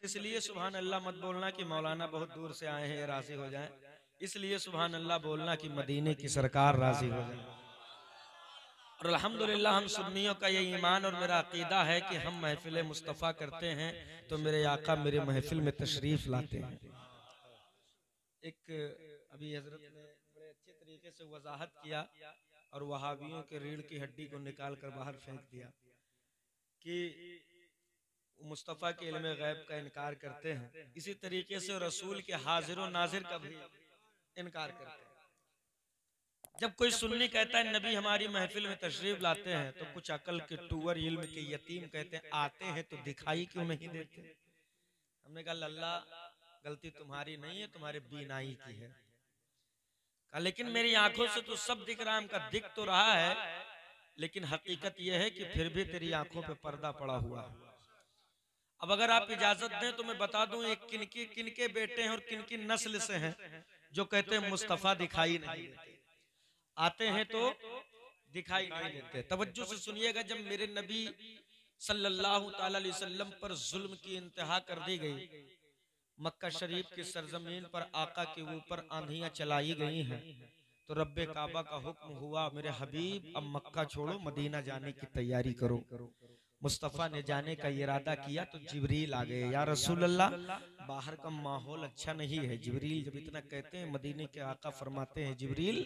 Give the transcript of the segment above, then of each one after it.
इसलिए सुभान अल्लाह मत बोलना कि मौलाना बहुत दूर से आए हैं राजी हो जाएं, इसलिए सुभान अल्लाह बोलना कि मदीने की सरकार राजी हो जाए। और अल्हम्दुलिल्लाह हम सुन्नियों का ये ईमान और मेरा अकीदा है कि हम महफिल मुस्तफ़ा करते हैं तो मेरे आका मेरे महफिल में तशरीफ लाते हैं। एक अभी हजरत ने बड़े अच्छे तरीके से वजाहत किया और वहाबियों के रीढ़ की हड्डी को निकाल कर बाहर फेंक दिया कि मुस्तफ़ा के इल्म गैब का इनकार करते हैं, इसी तरीके से रसूल के हाजिर और नाजिर का भी इनकार करते हैं। जब कोई सुन्नी कहता है नबी हमारी महफिल में तशरीफ लाते हैं तो कुछ अकल के टूवर इल्म के यतीम कहते हैं आते हैं तो दिखाई क्यों नहीं देते। हमने कहा लल्ला गलती तुम्हारी नहीं है, तुम्हारे बीनाई की है। कहा लेकिन मेरी आंखों से तो सब दिख रहा है। हमका दिख तो रहा है लेकिन हकीकत यह है कि फिर भी तेरी आंखों पे पर्दा पड़ा हुआ है। अब अगर आप इजाजत दें तो मैं बता दूं एक किनके बेटे हैं और किनकी नस्ल से हैं जो कहते हैं मुस्तफा दिखाई नहीं देते, आते हैं तो दिखाई नहीं देते। तवज्जो से सुनिएगा, जब मेरे नबी सल्लल्लाहु अलैहि वसल्लम पर जुल्म की इंतहा कर दी गई, मक्का शरीफ की सरजमीन पर आका के ऊपर आंधियां चलाई गई हैं, तो रब्बे काबा का हुक्म हुआ मेरे हबीब अब मक्का छोड़ो मदीना जाने की तैयारी करो। मुस्तफ़ा ने जाने का इरादा किया तो जिब्रील आ गए, या रसूल अल्लाह बाहर का माहौल अच्छा नहीं है। जिब्रील जब इतना कहते हैं मदीने के आका फरमाते हैं जिब्रील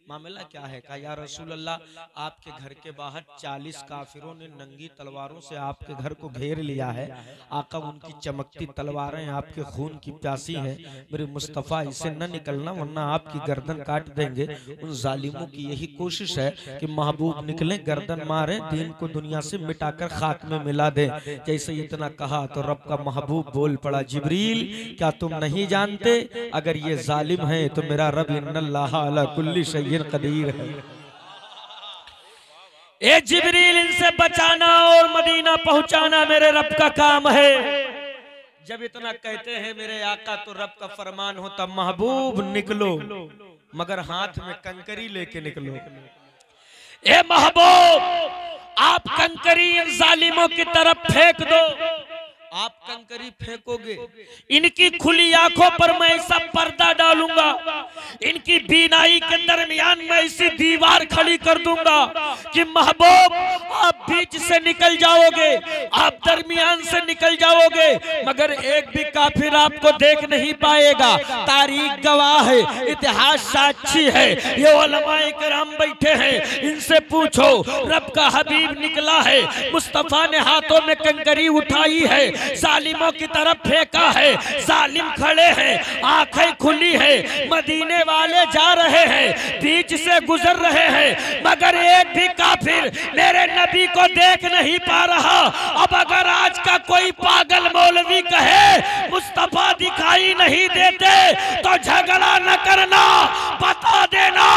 मामला क्या है। कहा या रसूल अल्लाह आपके घर के बाहर 40 काफिरों ने नंगी तलवारों से आपके घर को घेर लिया है। आका उनकी चमकती तलवारें आपके खून की प्यासी हैं, मेरे मुस्तफ़ा इसे न निकलना वरना आपकी गर्दन काट देंगे। उन जालिमों की यही कोशिश है कि महबूब निकले गर्दन मारे दीन को दुनिया से मिटाकर खाक में मिला दे। जैसे इतना कहा तो रब का महबूब बोल पड़ा जिब्रील क्या तुम नहीं जानते अगर ये जालिम है तो मेरा रब इन्नल्लाह अला कुल्ली शैइन कदीर है। ए जिब्रील इनसे बचाना और मदीना पहुंचाना मेरे रब का काम है। जब इतना कहते हैं मेरे आका तो रब का फरमान होता महबूब निकलो मगर हाथ में कंकरी लेके निकलो। ए महबूब आप कंकरी इन जालिमों की तरफ फेंक दो। आप कंकरी फेंकोगे इनकी खुली आंखों पर मैं ऐसा पर्दा डालूंगा, इनकी बीनाई के दरमियान में ऐसी दीवार खड़ी कर दूंगा कि महबूब आप बीच से निकल जाओगे, आप दरमियान से निकल जाओगे मगर एक भी काफिर आपको देख नहीं पाएगा। तारीख गवाह है, इतिहास साक्षी है, ये उलमाए किराम बैठे हैं, इनसे पूछो रब का हबीब निकला है, मुस्तफा ने हाथों में कंकरी उठाई है, जालिमों की तरफ फेंका है, जालिम खड़े हैं, आंखें खुली है, मदीने वाले जा रहे हैं, बीच से गुजर रहे हैं मगर एक भी काफिर मेरे नबी को देख नहीं पा रहा। अब अगर आज का कोई पागल मौलवी कहे मुस्तफा दिखाई नहीं देते तो झगड़ा न करना, बता देना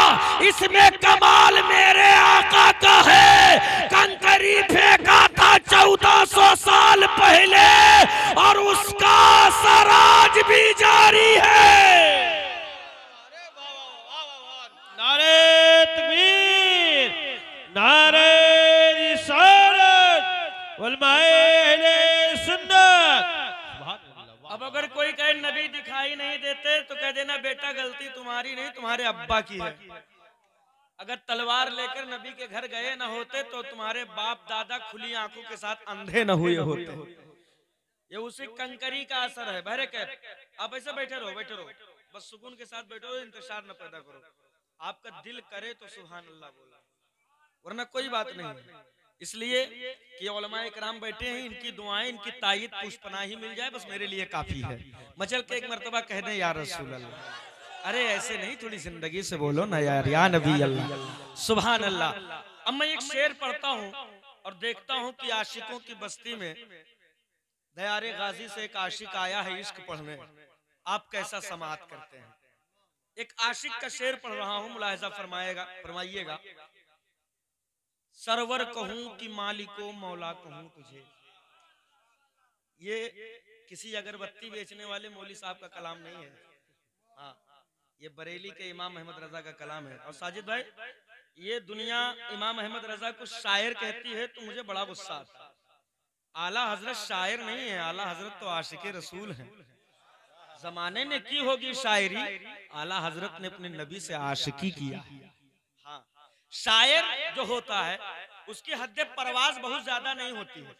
इसमें कमाल मेरे आका का है। कंकरी फेंका था 1400 साल पहले और उसका असर आज भी जारी है। नारे तकबीर, नारे रिसालत, उलमाए अहले सुन्नत। अब अगर कोई कहे नबी दिखाई नहीं देते तो कह देना बेटा गलती तुम्हारी नहीं तुम्हारे अब्बा की है। अगर तलवार लेकर नबी के घर गए न होते तो तुम्हारे बाप दादा खुली आंखों के साथ अंधे न हुए होते। ये उसी कंकरी का असर है। बहरे कैफ आप ऐसे बैठे रहो बस सुकून के साथ बैठो, इंतजार न पैदा करो। आपका दिल करे तो सुभान अल्लाह बोला वरना कोई बात नहीं है। इसलिए कि उलमाए किराम बैठे हैं, इनकी दुआएं इनकी तायीद पुष्पनाही मिल जाए बस मेरे लिए काफी है। मचल के एक मर्तबा कह दें या रसूल अल्लाह। अरे ऐसे नहीं, थोड़ी जिंदगी से बोलो ना यार, या नबी अल्लाह सुभान अल्लाह। अब मैं एक शेर पढ़ता हूँ और देखता हूँ कि आशिकों की बस्ती में दयारे गाजी से एक आशिक आया है इश्क पढ़ने, आप कैसा समाअत करते हैं। एक आशिक का शेर पढ़ रहा हूँ, मुलाहिजा फरमाइएगा। सरवर कहूं कि मालिको मौला कहूं तुझे, ये किसी अगरबत्ती बेचने वाले मौली साहब का कलाम नहीं है। हाँ, ये बरेली के इमाम अहमद रजा का कलाम है। और साजिद भाई ये दुनिया इमाम अहमद रजा को शायर कहती है तो मुझे बड़ा गुस्सा आता है। आला हजरत शायर नहीं है, आला हजरत तो आशिक रसूल हैं। जमाने ने की होगी शायरी, आला हजरत ने अपने नबी से आशिकी किया। हाँ, शायर जो होता है उसकी हद परवाज बहुत ज्यादा नहीं होती है।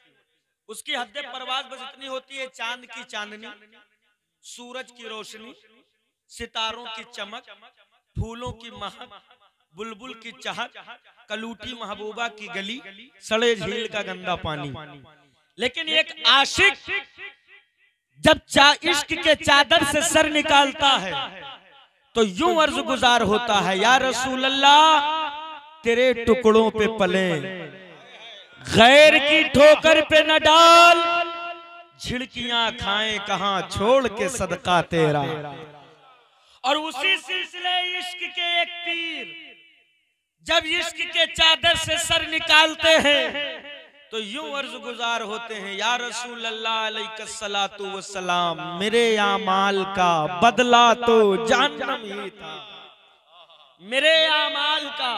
उसकी हद परवाज बस इतनी होती है, चांद की चांदनी, सूरज की रोशनी, सितारों की चमक, फूलों की महक, बुलबुल की चहक, कलूटी महबूबा की गली, सड़े झील का गंदा पानी। लेकिन एक आशिक जब इश्क के चादर से सर निकालता है तो यूं अर्ज गुजार होता है, या रसूल अल्लाह तेरे टुकड़ों पे पले, गैर की ठोकर पे न डाल, झिड़कियां खाएं कहां छोड़ के सदका तेरा। और उसी सिलसिले इश्क के एक तीर जब इश्क के चादर से सर निकालते हैं तो यूं अर्ज गुजार होते हैं, या रसूल अल्लाह अलैहिस्सलातु वस्सलाम मेरे आमाल का बदला तो जहन्नम ही था, मेरे आमाल का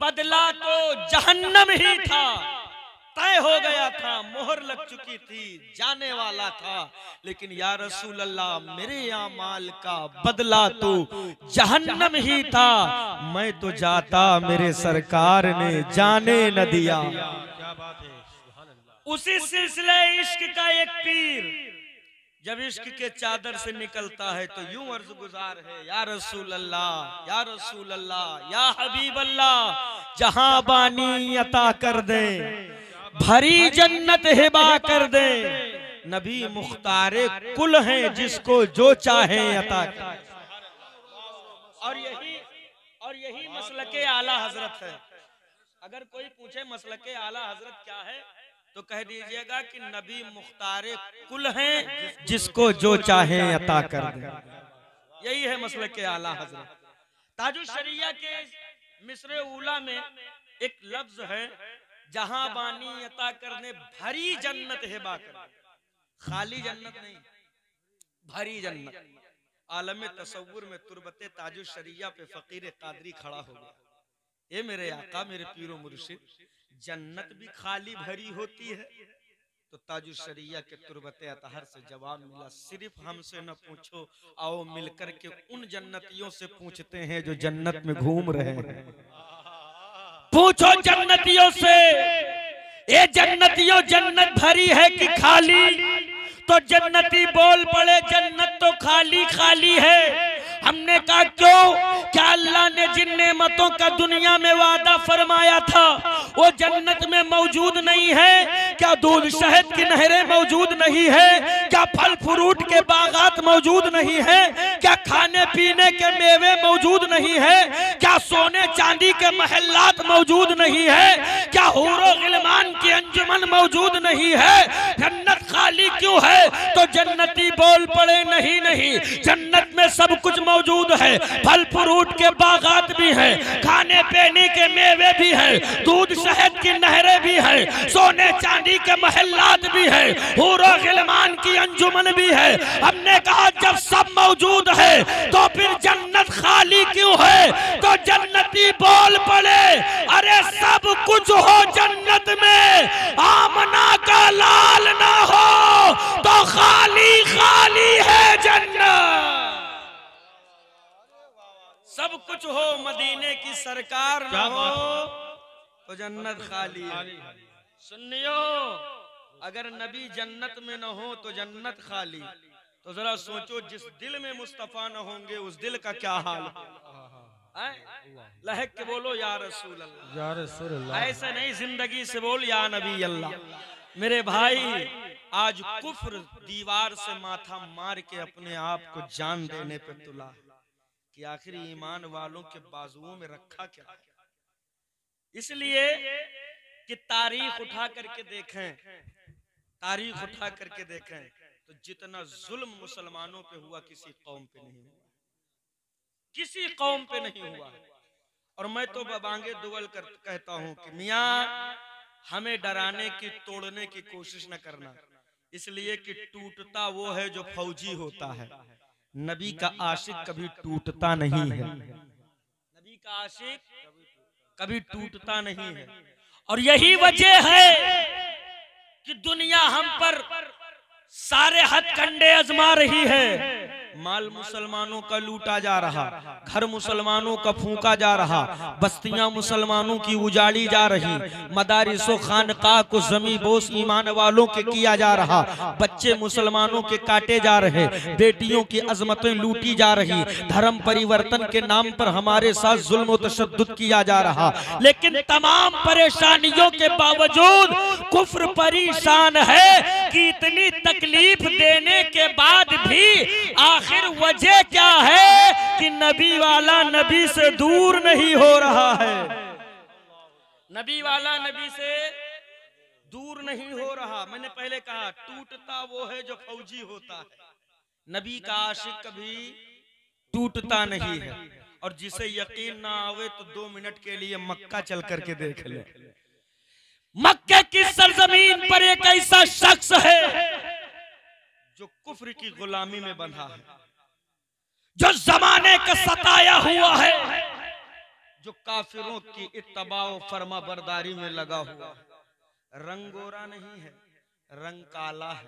बदला तो जहन्नम ही था। तय हो गया था, मोहर लग चुकी थी, जाने वाला था। लेकिन या रसूल अल्लाह मेरे आमाल का बदला तो जहन्नम ही था, मैं तो जाता मेरे सरकार ने जाने न दिया। उसी सिलसिले इश्क का एक तीर जब इश्क के चादर से निकलता है तो यूं अर्ज गुजार है, या रसूल अल्लाह, या रसूल अल्लाह, या हबीब अल्लाह, जहां बानी अता कर दे, भरी जन्नत हिबा कर दे, नबी मुख्तारे कुल हैं जिसको जो चाहे अता कर। और यही मसलके आला हजरत है। अगर कोई पूछे मसलके आला हजरत क्या है तो कह दीजिएगा कि नबी मुख्तारे कुल हैं जिसको जो चाहे अता कर दे। यही है मसलके आला हजरत। ताजुश शरिया के मिसरे उला में एक लफ्ज है, जहां बानी अता करने भरी जन्नत हिबा कर, खाली जन्नत नहीं, भरी जन्नत। आलम तसव्वुर में तुरबते ताजुश शरिया पे फकीर कादरी खड़ा हो गया, ये मेरे आका मेरे पीरो मुर्शिद, जन्नत भी खाली भरी होती है? तो ताजुश शरिया के तुरबते अतहर से जवाब मिला, सिर्फ हमसे न पूछो, आओ मिलकर के उन जन्नतियों से पूछते हैं जो जन्नत में घूम रहे हैं। पूछो जन्नतियों से, ये जन्नतियों जन्नत भरी है कि खाली? तो जन्नती बोल पड़े जन्नत तो खाली खाली है। हमने कहा क्यों? क्या अल्लाह ने जिन नेमतों का दुनिया में वादा फरमाया था वो जन्नत में मौजूद नहीं है? क्या दूध शहद की नहरें मौजूद नहीं है? क्या फल फ्रूट के बागात मौजूद नहीं है? क्या खाने पीने के मेवे मौजूद नहीं है? क्या सोने चांदी के महल्लात मौजूद नहीं है? क्या हूरो गिलमान की अंजुमन मौजूद नहीं है? जन्नत खाली क्यों है? तो जन्नती बोल पड़े नहीं नहीं, जन्नत में सब कुछ मौजूद है, फल फ्रूट के बागात भी हैं, खाने पीने के मेवे भी हैं, दूध शहद की नहरें भी हैं, सोने चांदी के महल्लात भी हैं, हूरो गिलमान की अंजुमन भी है। हमने कहा जब सब मौजूद है तो फिर जन्नत खाली क्यों है? तो जन्नती बोल पड़े अरे सब कुछ हो जन्नत में, आमना का लाल ना हो तो खाली खाली है जन्नत। सब कुछ हो मदीने की सरकार ना हो तो जन्नत खाली है। सुनियो, अगर नबी जन्नत में न हो तो जन्नत खाली, तो जरा सोचो जिस दिल में मुस्तफा न होंगे उस दिल का क्या हाल है? लहक के बोलो या रसूल अल्लाह, या रसूल अल्लाह। ऐसे नहीं, जिंदगी से बोल या नबी अल्लाह। मेरे भाई, आज कुफ्र दीवार से माथा मार के अपने आप को जान देने पे तुला कि आखिर ईमान वालों के बाजुओं में रखा क्या? इसलिए कि तारीख उठा करके देखें, तारीख उठा करके देखें तो जितना जुल्म मुसलमानों पे हुआ किसी कौम पे नहीं हुआ, किसी कौम पे नहीं हुआ। और मैं तो बांगे दुवल कहता हूं कि मियां हमें डराने की तोड़ने की कोशिश न करना, इसलिए कि टूटता वो है जो फौजी होता है, नबी का आशिक कभी टूटता नहीं है। नबी का आशिक कभी टूटता नहीं है। और यही वजह है कि दुनिया हम पर सारे हथकंडे आजमा रही है। माल मुसलमानों का लूटा जा रहा, घर मुसलमानों का फूंका जा रहा, बस्तियां मुसलमानों की उजाड़ी जा रही, मदारिसो खानकाह को जमी बोस ईमान वालों के किया जा रहा, बच्चे मुसलमानों के काटे जा रहे, बेटियों की अजमतें लूटी जा रही, धर्म परिवर्तन के नाम पर हमारे साथ जुल्म और तशद्दुद किया जा रहा। लेकिन तमाम परेशानियों के बावजूद कुफ्र परेशान है कि इतनी तकलीफ देने के बाद भी आखिर वजह क्या है कि नबी वाला नबी से दूर नहीं हो रहा है। नबी वाला नबी से दूर नहीं हो रहा। मैंने पहले कहा टूटता वो है जो फौजी होता है, नबी का आशिक कभी टूटता नहीं है। और जिसे यकीन ना आवे तो 2 मिनट के लिए मक्का चल करके देख ले। मक्के की सरजमीन पर एक ऐसा शख्स है जो कुफ्र की गुलामी में बंधा है, जो जमाने का सताया हुआ है, जो काफिरों की इत्तबा और फरमा बरदारी में लगा हुआ है। रंग गोरा नहीं है, रंग काला है,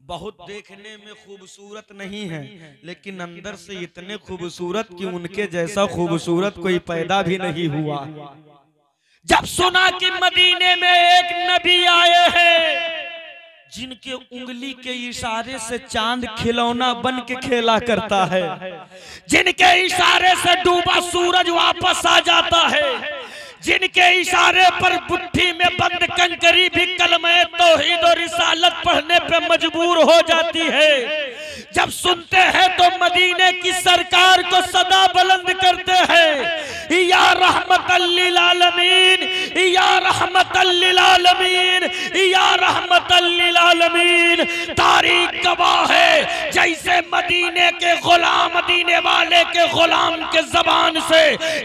बहुत देखने में खूबसूरत नहीं है, लेकिन अंदर से इतने खूबसूरत कि उनके जैसा खूबसूरत कोई पैदा भी नहीं हुआ। जब सुना कि मदीने में एक नबी आए हैं जिनके उंगली के इशारे से चांद खिलौना बन के खेला करता है, जिनके इशारे से डूबा सूरज वापस आ जाता है, जिनके इशारे पर बुट्ठी में बंद कंकरी भी कलमे तौहीद और रिसालत पढ़ने पे मजबूर हो जाती है। जब सुनते हैं तो मदीने की सरकार को सदा बुलंद करते हैं, या रहमतल लिल आलमीन, या रहमतल लिल आलमीन, या रहमतल लिल आलमीन। तारीख गवाह है जैसे मदीने के गुलाम, मदीने वाले के गुलाम के जबान से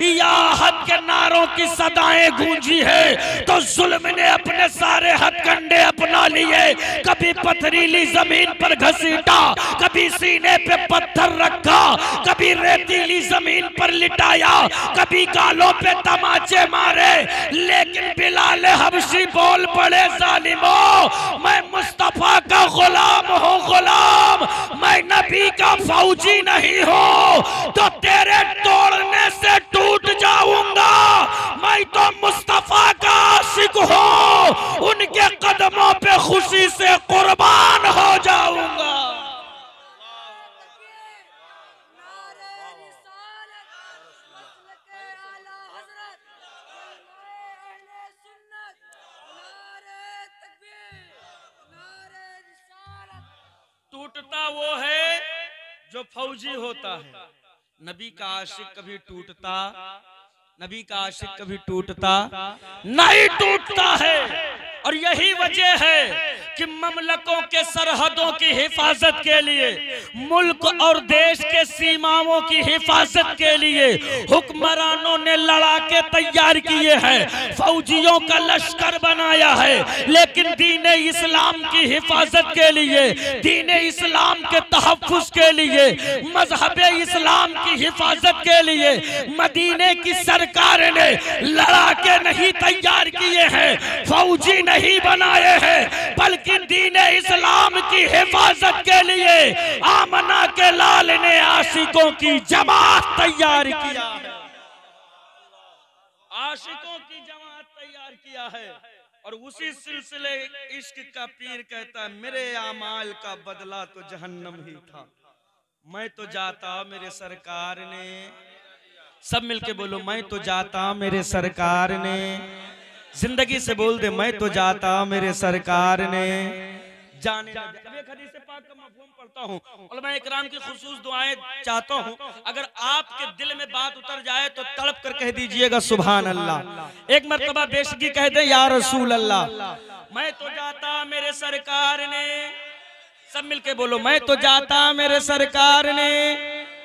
या हद के नारों की सदाएं गूंजी है तो जुल्म ने अपने सारे हथकंडे अपना लिए। कभी पथरीली जमीन पर घसीटा, कभी सीने पे पत्थर रखा, कभी रेतीली जमीन पर लिटाया, कभी गालों पे तमाचे मारे, लेकिन बिलाल हबशी बोल पड़े जालिमों, मैं मुस्तफा का गुलाम हूँ गुलाम, मैं नबी का फौजी नहीं हूँ तो तेरे तोड़ने से टूट जाऊंगा। मैं तो मुस्तफा का आशिक हूँ, उनके कदमों पे खुशी से कुर्बान हो जाऊंगा। टूटता वो है जो फौजी होता है, नबी का आशिक कभी टूटता, नबी का आशिक कभी टूटता नहीं, टूटता है। और यही वजह है कि ममलकों के सरहदों की हिफाजत के लिए, मुल्क और देश के सीमाओं की हिफाजत के लिए हुक्मरानों ने लड़ाके तैयार किए हैं, फौजियों का लश्कर बनाया है। लेकिन दीन इस्लाम की हिफाजत के लिए, दीन इस्लाम के तहफ्फुज़ के लिए, मजहब इस्लाम की हिफाजत के लिए मदीने की सरकार ने लड़ाके नहीं तैयार किए हैं, फौजी नहीं बनाए हैं, बल्कि दीन इस्लाम की हिफाजत के लिए आमना के लाल ने आशिकों की जमात तैयार किया है, आशिकों की जमात तैयार किया है। और उसी सिलसिले इश्क का पीर कहता है, मेरे आमाल का बदला तो जहन्नम ही था, मैं तो जाता मेरे सरकार ने, सब मिलके बोलो, मैं तो जाता मेरे सरकार ने, जिंदगी से बोल दे, मैं तो जाता मेरे सरकार ने जाने। एक हदीस पाक का मफ़हूम पढ़ता हूँ, उलमा इकराम की खुसूस दुआएं चाहता हूँ, अगर आपके दिल में बात उतर जाए तो तड़प कर कह दीजिएगा सुभान अल्लाह। एक मर्तबा बेशकी कह दे या रसूल अल्लाह, मैं तो जाता मेरे सरकार ने, सब मिलके बोलो, मैं तो जाता मेरे सरकार ने।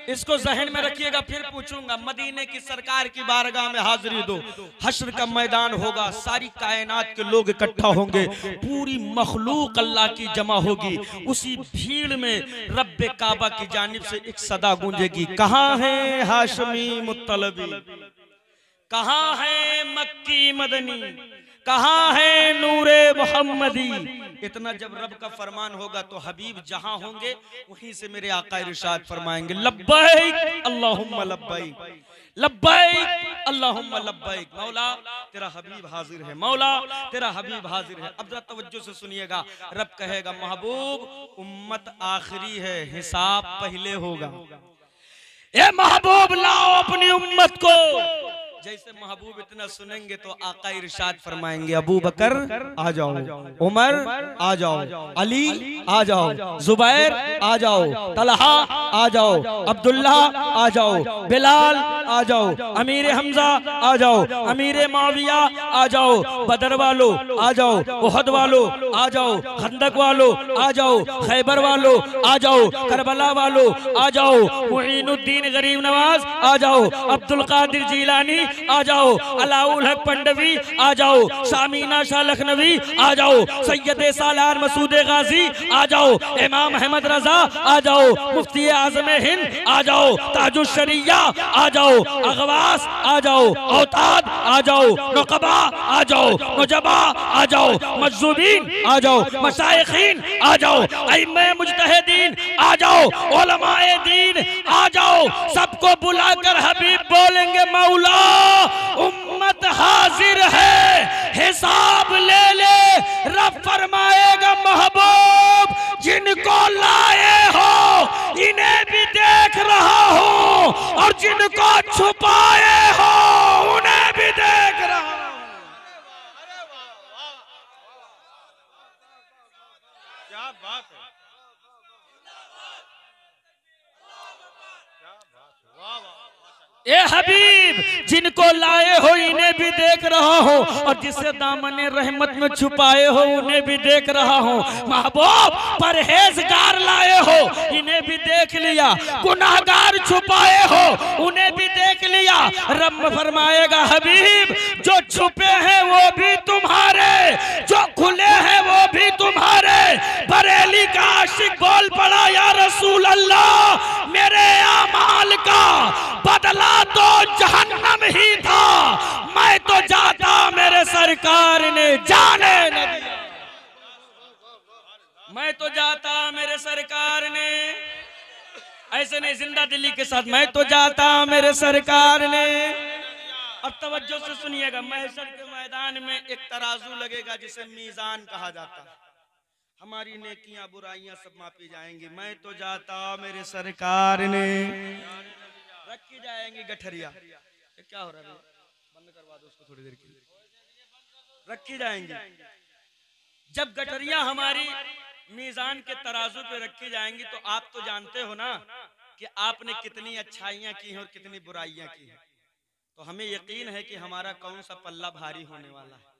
इसको जहन में रखिएगा, फिर पूछूंगा। मदीने की सरकार की बारगाह में हाजिरी दो, हश्र का मैदान होगा, सारी कायनात के लोग इकट्ठा होंगे, पूरी मखलूक अल्लाह की जमा होगी। उसी भीड़ में रब्बे काबा की जानिब से एक सदा गूंजेगी, कहाँ है हाशमी मुत्तलबी, कहाँ है मक्की मदनी, कहाँ है नूरे मोहम्मदी, इतना जब रब का फरमान होगा तो हबीब जहां होंगे वहीं से मेरे आका इरशाद फरमाएंगे लब्बैक अल्लाहुम्मा लब्बैक, लब्बैक अल्लाहुम्मा लब्बैक। मौला तेरा हबीब हाजिर है, मौला तेरा हबीब हाजिर है। अब जरा तवज्जो से सुनिएगा, रब कहेगा महबूब उम्मत आखिरी है, हिसाब पहले होगा। ए महबूब लाओ अपनी उम्मत को। जैसे महबूब इतना सुनेंगे तो आका इरशाद फरमाएंगे अबू बकर आ जाओ, उमर आ जाओ, अली आ जाओ, जुबैर आ जाओ, तलहा आ जाओ, अब्दुल्ला आ जाओ, बिलाल आ जाओ, अमीर हमजा आ जाओ, अमीर माविया आ जाओ, बदर वालो आ जाओ, उहद वालो आ जाओ, खंदक वालो आ जाओ, खैबर वालो आ जाओ, करबला वालो आ जाओ, मुईनुद्दीन गरीब नवाज आ जाओ, अब्दुल कादिर जीलानी आ जाओ, अलाउल हक पंडवी आ जाओ, शामीना शाह लखनवी आ जाओ, सैयद सालार मसूद गाजी आ जाओ, इमाम अहमद रजा आ जाओ, मुफ्ती आजम हिंद आ जाओ, ताजुश शरिया आ जाओ, अगवास आ जाओ, औताद आ जाओ, नुकबा आ जाओ, मुजबा आ जाओ, मजूबीन आ जाओ, मशाइखीन आ जाओ, अइम्मे मुजतहिदीन आ जाओ, उलमाए दीन आ जाओ। सबको बुलाकर हबीब बोलेंगे मौला उम्मत हाजिर है, हिसाब ले ले। रब फरमाएगा महबूब जिनको लाए हो इन्हें भी देख रहा हूं, और जिनको छुपाए हो उन्हें भी देख रहा हूं। क्या बात है, वाह वाह। ए हबीब जिनको लाए हो इन्हें भी देख रहा हूं, और जिसे दामने रहमत में छुपाए हो उन्हें भी देख रहा हूं। महबूब परहेजगार लाए हो इन्हें भी देख लिया, गुनाहगार छुपाए हो उन्हें भी देख लिया। रब फरमाएगा हबीब जो छुपे हैं वो भी तुम्हारे, जो खुले हैं वो भी तुम्हारे। बरेली का आशिक बोल पड़ा या रसूल अल्लाह मेरे आमाल का बदला तो जहन्नम ही था, मैं तो जाता मेरे सरकार ने जाने न दिया, मैं तो जाता मेरे सरकार ने, ऐसे नहीं जिंदा दिल्ली के साथ, मैं तो जाता मेरे सरकार ने। अब तवज्जो से सुनिएगा, महशर के मैदान में एक तराजू लगेगा जिसे मीजान कहा जाता है, हमारी नेकियां बुराइयां सब मापी जाएंगी। मैं तो जाता मेरे सरकार ने, रखी जाएंगी गठरिया। क्या हो रहा है, बंद करवा दो उसको थोड़ी देर के लिए, रखी जाएंगी। जब गठरिया हमारी मीजान के तराजू पे रखी जाएंगी तो आप तो जानते हो ना कि आपने कितनी अच्छाइयां की हैं और कितनी बुराइयां की हैं। तो हमें यकीन है कि हमारा कौन सा पल्ला भारी होने वाला है।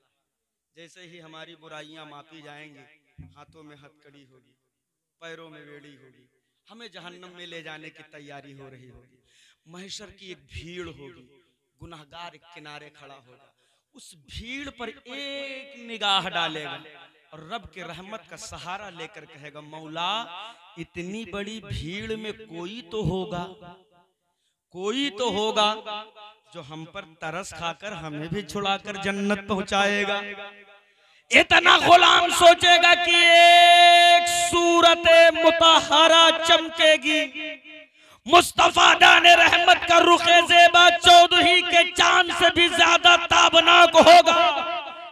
जैसे ही हमारी बुराइयां मापी जाएंगी, हाथों में हथकड़ी होगी, पैरों में बेड़ी होगी, हमें जहन्नम में ले जाने की तैयारी हो रही होगी। महशर की एक भीड़ होगी, गुनाहगार एक किनारे खड़ा होगा, उस भीड़ पर एक निगाह डालेगा और रब के रहमत का सहारा लेकर कहेगा मौला इतनी बड़ी भीड़ में कोई तो होगा, कोई तो होगा जो हम पर तरस खाकर हमें भी छुड़ाकर जन्नत पहुंचाएगा। इतना गुलाम सोचेगा कि एक सूरत मुतहरा चमकेगी, मुस्तफा दाने रहमत का रुखे ज़ेबा चौदही के चांद से भी ज्यादा ताबनाक होगा।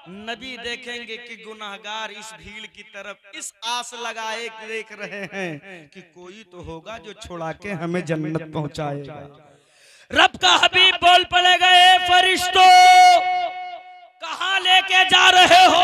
नबी देखेंगे कि गुनाहगार इस भीड़ की तरफ इस आस लगाए देख रहे हैं कि कोई तो होगा जो छुड़ा के हमें जन्नत पहुंचाएगा। रब का हबीब बोल पड़ेगा ए फरिश्तों कहां लेके जा रहे हो?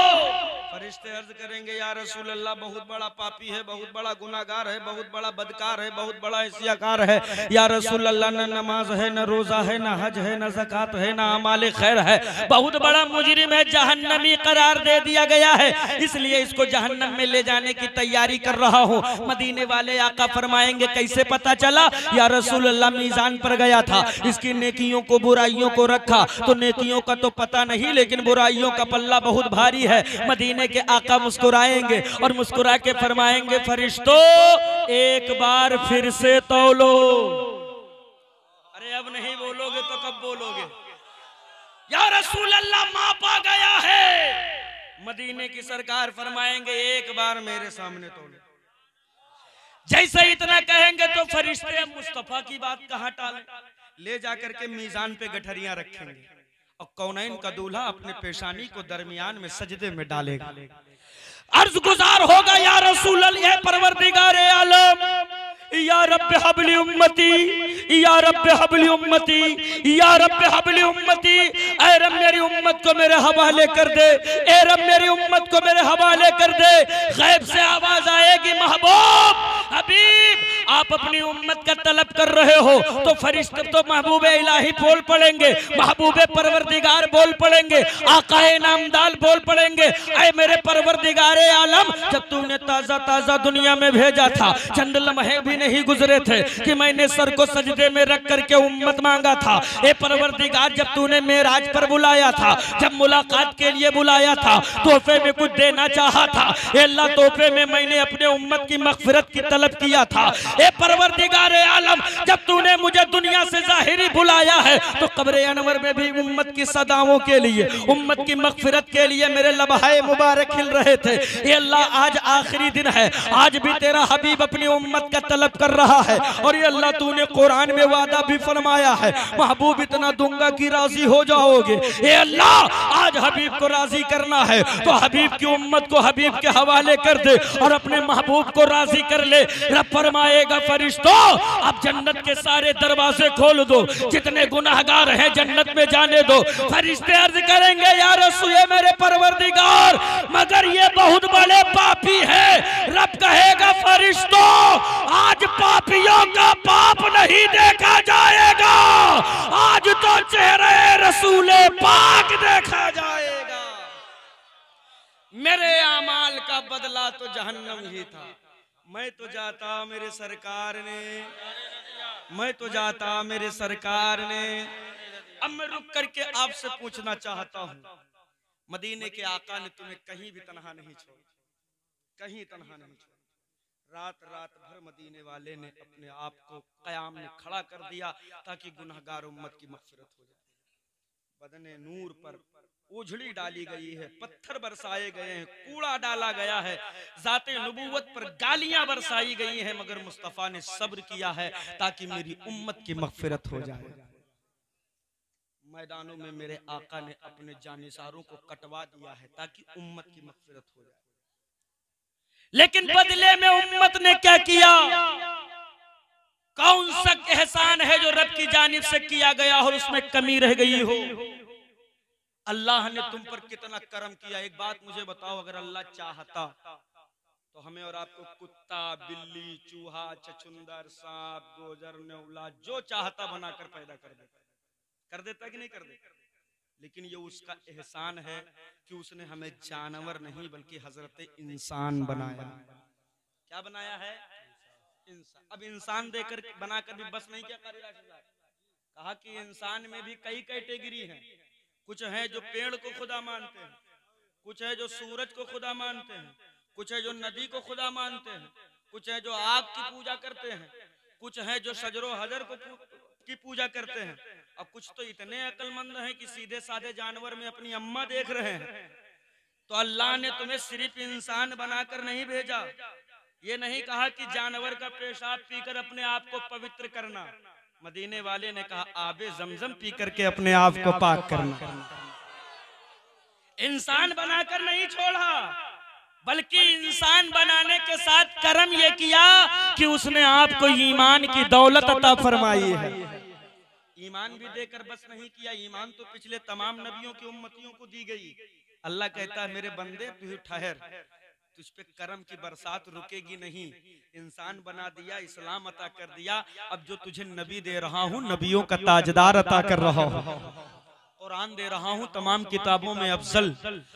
फरिश्ते अर्ज करेंगे या रसूल अल्लाह बहुत बड़ा पापी है, बहुत बड़ा गुनाहगार है, बहुत बड़ा बदकार है, बहुत बड़ा हिस्साकार है। या रसूल अल्लाह न नमाज है, न रोजा है, न हज है, न ज़कात है, न अमाल खैर है, बहुत बड़ा मुजरिम है, जहन्नमी करार दे दिया गया है, इसलिए इसको जहन्नम में ले जाने की तैयारी कर रहा हूँ। मदीने वाले आका फरमाएंगे कैसे पता चला? या रसूल अल्लाह मीज़ान पर गया था, इसकी नेकियों को बुराइयों को रखा तो नेकियों का तो पता नहीं लेकिन बुराइयों का पल्ला बहुत भारी है। मदीने के आका मुस्कुराएंगे और मुस्कुरा के फरमाएंगे फरिश्तों एक बार फिर से तौलो। अरे अब नहीं बोलोगे तो कब बोलोगे? या रसूल अल्लाह मापा गया है, मदीने की सरकार फरमाएंगे एक बार मेरे सामने तोलो। जैसे इतना कहेंगे तो फरिश्ते मुस्तफा की बात कहाँ टालें, ले जाकर के मीजान पे गठरियां रखेंगे और कौनैन का दूल्हा अपने पेशानी को दरमियान में सजदे में डालेगा। अर्ज गुजार होगा या रसूल अल्लाह, परवरदिगारे आलम, या रब्बे हबली उम्मती, या रब्बे हबली उम्मती, या रब्बे हबली उम्मती। ऐ रब मेरी उम्मत को मेरे हवाले कर दे, ऐ रब मेरी उम्मत को मेरे हवाले कर दे। गैब से आवाज आएगी, महबूब हबीब आप अपनी उम्मत का तलब कर रहे हो, तो फरिश्ते तो महबूब इलाही बोल पड़ेंगे, महबूब परवरदिगार बोल पड़ेंगे, आकाए नामदार बोल पड़ेंगे। ऐ मेरे परवरदिगारे आलम, जब तूने ताजा ताजा दुनिया में भेजा था, चंद लम्हे भी नहीं गुजरे थे कि मैंने सर को सजदे में रख करके उम्मत मांगा था। ए परवरदिगार, जब तूने मेराज पर बुलाया था, जब मुलाकात के लिए बुलाया था, तोहफे में कुछ देना चाहा था। ए अल्लाह, तोहफे में मैंने अपने उम्मत की मगफिरत की तलब किया था। ए परवरदिगार आलम, जब तूने मुझे दुनिया से जाहिरी बुलाया है, तो कब्र अनवर में भी उम्मत की सदाओं के लिए, उम्मत की मगफिरत के लिए मेरे लम्हाए मुबारक खिल रहे थे। ए अल्लाह, आज आखिरी दिन है, आज भी तेरा हबीब अपनी उम्मत का तलब कर रहा है। और ये अल्लाह, तूने कुरान में वादा भी फरमाया है, महबूब इतना दूंगा कि राजी हो जाओगे। ए अल्लाह, आज हबीब को राजी करना है तो हबीब की उम्मत को हबीब के हवाले कर दे और अपने महबूब को राजी कर ले। रब फरमाएगा, फरिश्तों अब जन्नत के सारे दरवाजे खोल दो, जितने गुनाहगार हैं जन्नत में जाने दो। फरिश्ते अर्ज करेंगे, या रसूल मेरे परवरदिगार, मगर ये बहुत बड़े पापी है। रब कहेगा, फरिश्तों आज पापियों का पाप नहीं देखा जाएगा, आज तो चेहरे रसूले पाक देखा जाएगा। मेरे अमाल का बदला तो जहन्नम ही था। मैं तो जाता मेरे सरकार ने, मैं तो जाता मेरे सरकार ने। अब मैं रुक करके आपसे पूछना चाहता हूँ, मदीने के आका ने तुम्हें कहीं भी तन्हा नहीं छोड़ा, कहीं तन्हा नहीं छोड़ा। रात रात भर मदीने वाले ने अपने आप को कयाम में खड़ा कर दिया ताकि गुनहगार उम्मत की मग़फ़िरत हो जाए। बदने नूर पर उजड़ी डाली गई है, पत्थर बरसाए गए हैं, कूड़ा डाला गया है, ज़ाते नबूवत पर गालियां बरसाई गई हैं, मगर मुस्तफ़ा ने सब्र किया है ताकि मेरी उम्मत की मग़फ़िरत हो जाए। मैदानों में मेरे आका ने अपने जानिसारों को कटवा दिया है ताकि उम्मत की मग़फ़िरत हो जाए। लेकिन बदले में उम्मत ने क्या किया? कौन सा एहसान है जो रब की जानिब से किया गया और उसमें कमी रह गई हो? अल्लाह ने तुम पर कितना करम किया। एक बात मुझे बताओ, अगर अल्लाह चाहता तो हमें और आपको कुत्ता, बिल्ली, चूहा, चचुंदर, सांप, गोजर, नेवला जो चाहता बनाकर पैदा कर देता कि नहीं कर देता? लेकिन ये उसका एहसान है कि उसने हमें जानवर नहीं बल्कि हजरत इंसान बनाया। क्या बनाया है? इंसान। अब इंसान देकर बनाकर भी बस नहीं किया कारी राशिद साहब, कहा कि इंसान में भी कई कैटेगरी हैं। कुछ है जो पेड़ को खुदा मानते हैं, कुछ है जो सूरज को खुदा मानते हैं, कुछ है जो नदी को खुदा मानते हैं, कुछ है जो आग की पूजा करते हैं, कुछ है जो शजरो हजर की पूजा करते हैं, और कुछ तो इतने अक्लमंद हैं कि सीधे साधे जानवर में अपनी अम्मा देख रहे हैं। तो अल्लाह ने तुम्हें सिर्फ इंसान बनाकर नहीं भेजा। ये नहीं कहा कि जानवर का पेशाब पीकर अपने आप को पवित्र करना। मदीने वाले ने कहा आबे जमजम पी करके अपने आप को पाक करना। इंसान बनाकर नहीं छोड़ा, बल्कि इंसान बनाने के साथ करम ये किया कि उसने आपको ईमान की दौलत अता फरमाई है। ईमान भी देकर बस नहीं किया, ईमान तो पिछले तमाम नबियों की उम्मतियों को दी गई। अल्लाह कहता है मेरे बंदे तू ठहर, तुझ पे करम की बरसात रुकेगी नहीं। इंसान बना दिया, इस्लाम अता कर दिया, अब जो तुझे नबी दे रहा हूँ, नबियों का ताजदार अता कर रहा हूँ, कुरान दे रहा हूँ तमाम किताबों में अफजल।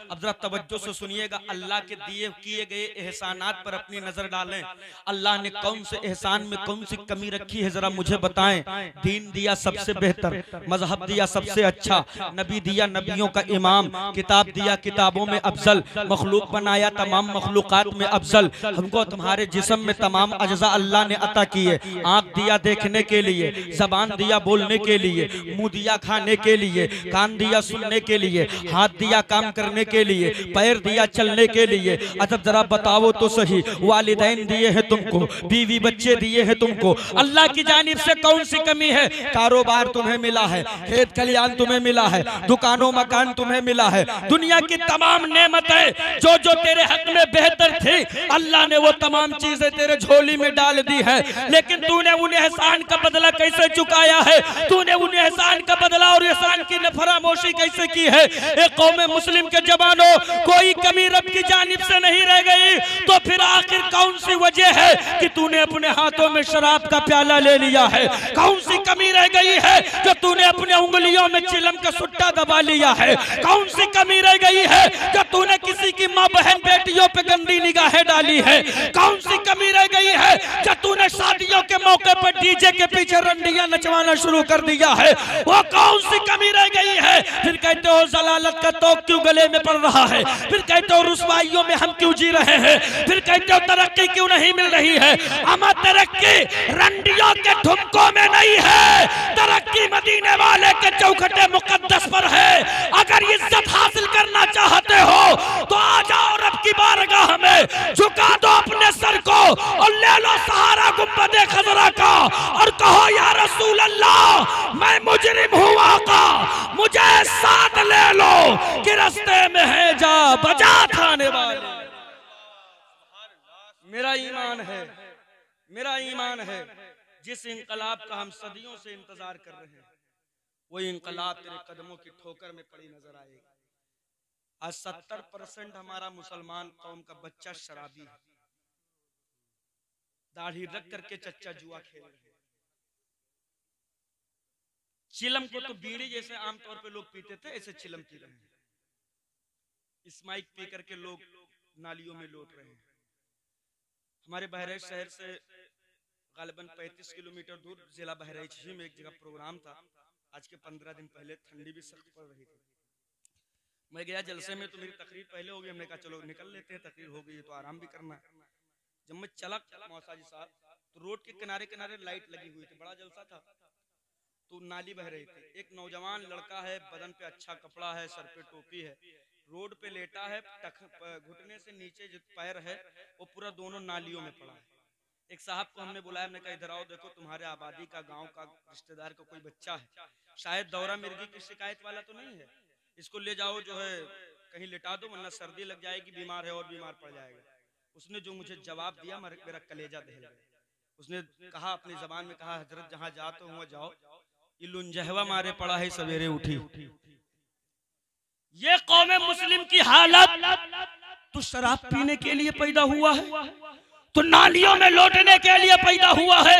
अब जरा तवज्जो से सुनिएगा, अल्लाह के दिए किए गए एहसानात पर अपनी नजर डालें। अल्लाह ने कौन से एहसान में कौन सी कमी रखी है जरा मुझे बताएं। दीन दिया सबसे बेहतर, मजहब दिया सबसे अच्छा, नबी दिया नबियों का इमाम, किताब दिया किताबों में अफजल, मखलूक बनाया तमाम मखलूकात में अफजल। हमको तुम्हारे जिस्म में तमाम अज्जा अल्लाह ने अता किए। आँख दिया देखने के लिए, जबान दिया बोलने के लिए, मुँह दिया खाने के लिए, कान दिया सुनने के लिए, हाथ दिया काम करने के लिए, पैर दिया चलने के लिए। अच्छा जरा बताओ तो सही, वालिदैन दिए हैं तुमको, बीवी बच्चे दिए हैं तुमको, अल्लाह की जानिब से कौन सी कमी है? कारोबार तुम्हें मिला है, खेत खलियान तुम्हें मिला है, दुकानों मकान तुम्हें मिला है, दुनिया की तमाम नेमतें जो जो तेरे हक में बेहतर थी, अल्लाह ने वो तमाम चीजें तेरे झोली में डाल दी है। लेकिन तूने उन एहसान का बदला कैसे चुकाया है? तूने उन एहसान का बदला और एहसान की फरामोशी कैसे की है? एक कौम मुस्लिम के जवानों, कोई कमी रब की जानिब से नहीं रह गई, तो फिर आखिर कौन सी वजह है कि तूने अपने हाथों में शराब का प्याला ले लिया है? कौन सी कमी रह गई है जो तूने अपने उंगलियों में चिलम का सुट्टा दबा लिया है? कौन सी कमी रह गई है जो तूने किसी की माँ बहन बेटियों पे गंदी निगाहें डाली है? कौन सी कमी रह गई है जो तूने शादियों के मौके पर डीजे के पीछे रंडियां नचवाना शुरू कर दिया है? वो कौन सी कमी रह गई है? फिर कहते हो जलालत का तोक क्यों गले में पड़ रहा है? फिर कहते हो रुसवाइयों में हम क्यों जी रहे हैं? फिर कहते हो तरक्की क्यों नहीं मिल रही है? अमा तरक्की रंडियों के ठुमकों में नहीं है, तरक्की मदीने वाले के चौखटे मुकद्दस पर है। अगर इज्जत हासिल करना चाहते हो तो आ जाओ रब की बारगाह में, झुका दो अपने सर को और ले लो सहारा गुंबदे खजरा का और कहो या रसूल अल्लाह, मैं मुजरिम हूँ आका, मुझे साथ ले लो कि रास्ते में है जा बजा थाने वाले। मेरा ईमान है, मेरा ईमान है, जिस इंकलाब का हम सदियों से इंतजार कर रहे हैं, वो इंकलाब तेरे कदमों की ठोकर में पड़ी नजर आएगी। आज 70% हमारा मुसलमान कौम का बच्चा शराबी है, दाढ़ी रख करके चच्चा जुआ खेल रहे हैं। चिलम को तो बीड़ी जैसे आमतौर पे लोग पीते थे, ऐसे चिलम पी रहे हैं। स्माइक पी करके लोग नालियों में लौट रहे हैं। हमारे बहराइच शहर से गालिबन 35 किलोमीटर दूर जिला बहराइच ही में एक जगह प्रोग्राम था। आज के 15 दिन पहले ठंडी भी सख्त पड़ रही थी। मैं गया जलसे में, तो मेरी तकरीर पहले हो गई। हमने कहा चलो निकल लेते हैं, तकरीर हो गई है तो आराम भी करना है। जब मैं चला मौसा जी साहब, तो रोड के किनारे किनारे लाइट लगी हुई थी, बड़ा जलसा था, तो नाली बह रही थी। एक नौजवान लड़का है, बदन पे अच्छा कपड़ा है, सर पे टोपी है, रोड पे लेटा है, घुटने से नीचे जो पैर है वो पूरा दोनों नालियों में पड़ा है। एक साहब को हमने बुलाया, हमने कहा इधर आओ, देखो तुम्हारे आबादी का गांव का रिश्तेदार का कोई बच्चा है, शायद दौरा मिर्गी की शिकायत वाला तो नहीं है, इसको ले जाओ जो है कहीं लिटा दो, वरना सर्दी लग जाएगी, बीमार है और बीमार पड़ जाएगा। उसने जो मुझे जवाब दिया, मेरा कलेजा दहल गया। उसने कहा, अपनी जबान में कहा, हजरत जहां जाते हो जाओ, ये लुंजहवा मारे पड़ा है, सवेरे उठी। ये कौम मुस्लिम की हालत, तू शराब पीने के लिए पैदा हुआ है, तू नालियों में लौटने के लिए पैदा हुआ है,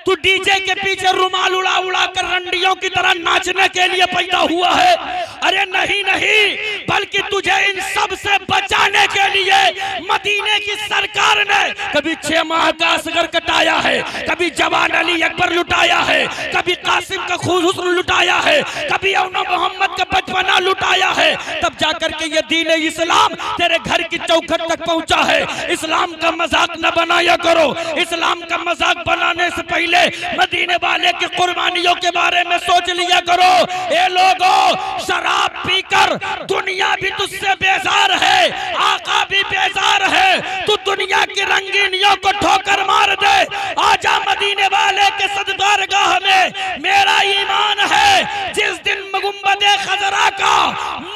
तू डीजे के पीछे रुमाल उड़ा उड़ा कर रंडियों की तरह नाचने के लिए पैदा हुआ है। अरे नहीं नहीं, बल्कि तुझे इन सब से बचाने के लिए मदीने की सरकार ने कभी 6 माह का असगर कटाया है, कभी जवान अली अकबर लुटाया है, कभी कासिम का खून हुस्न लुटाया है, कभी औना मोहम्मद का बचपना लुटाया है, तब जाकर के ये दीन इस्लाम तेरे घर की चौखट तक पहुंचा है। इस्लाम का मजाक न बनाया करो, इस्लाम का मजाक बनाने से पहले मदीने वाले की कुर्बानियों के बारे में सोच लिया करो। ये लोगों, शराब पीकर दुनिया भी तुझसे बेजार है, आका भी बेजार है, तू दुनिया की रंगीनियों को ठोकर मार दे, आजा मदीने वाले के सदबारगाह में। मेरा ईमान है जिस दिन गुंबदे खजरा का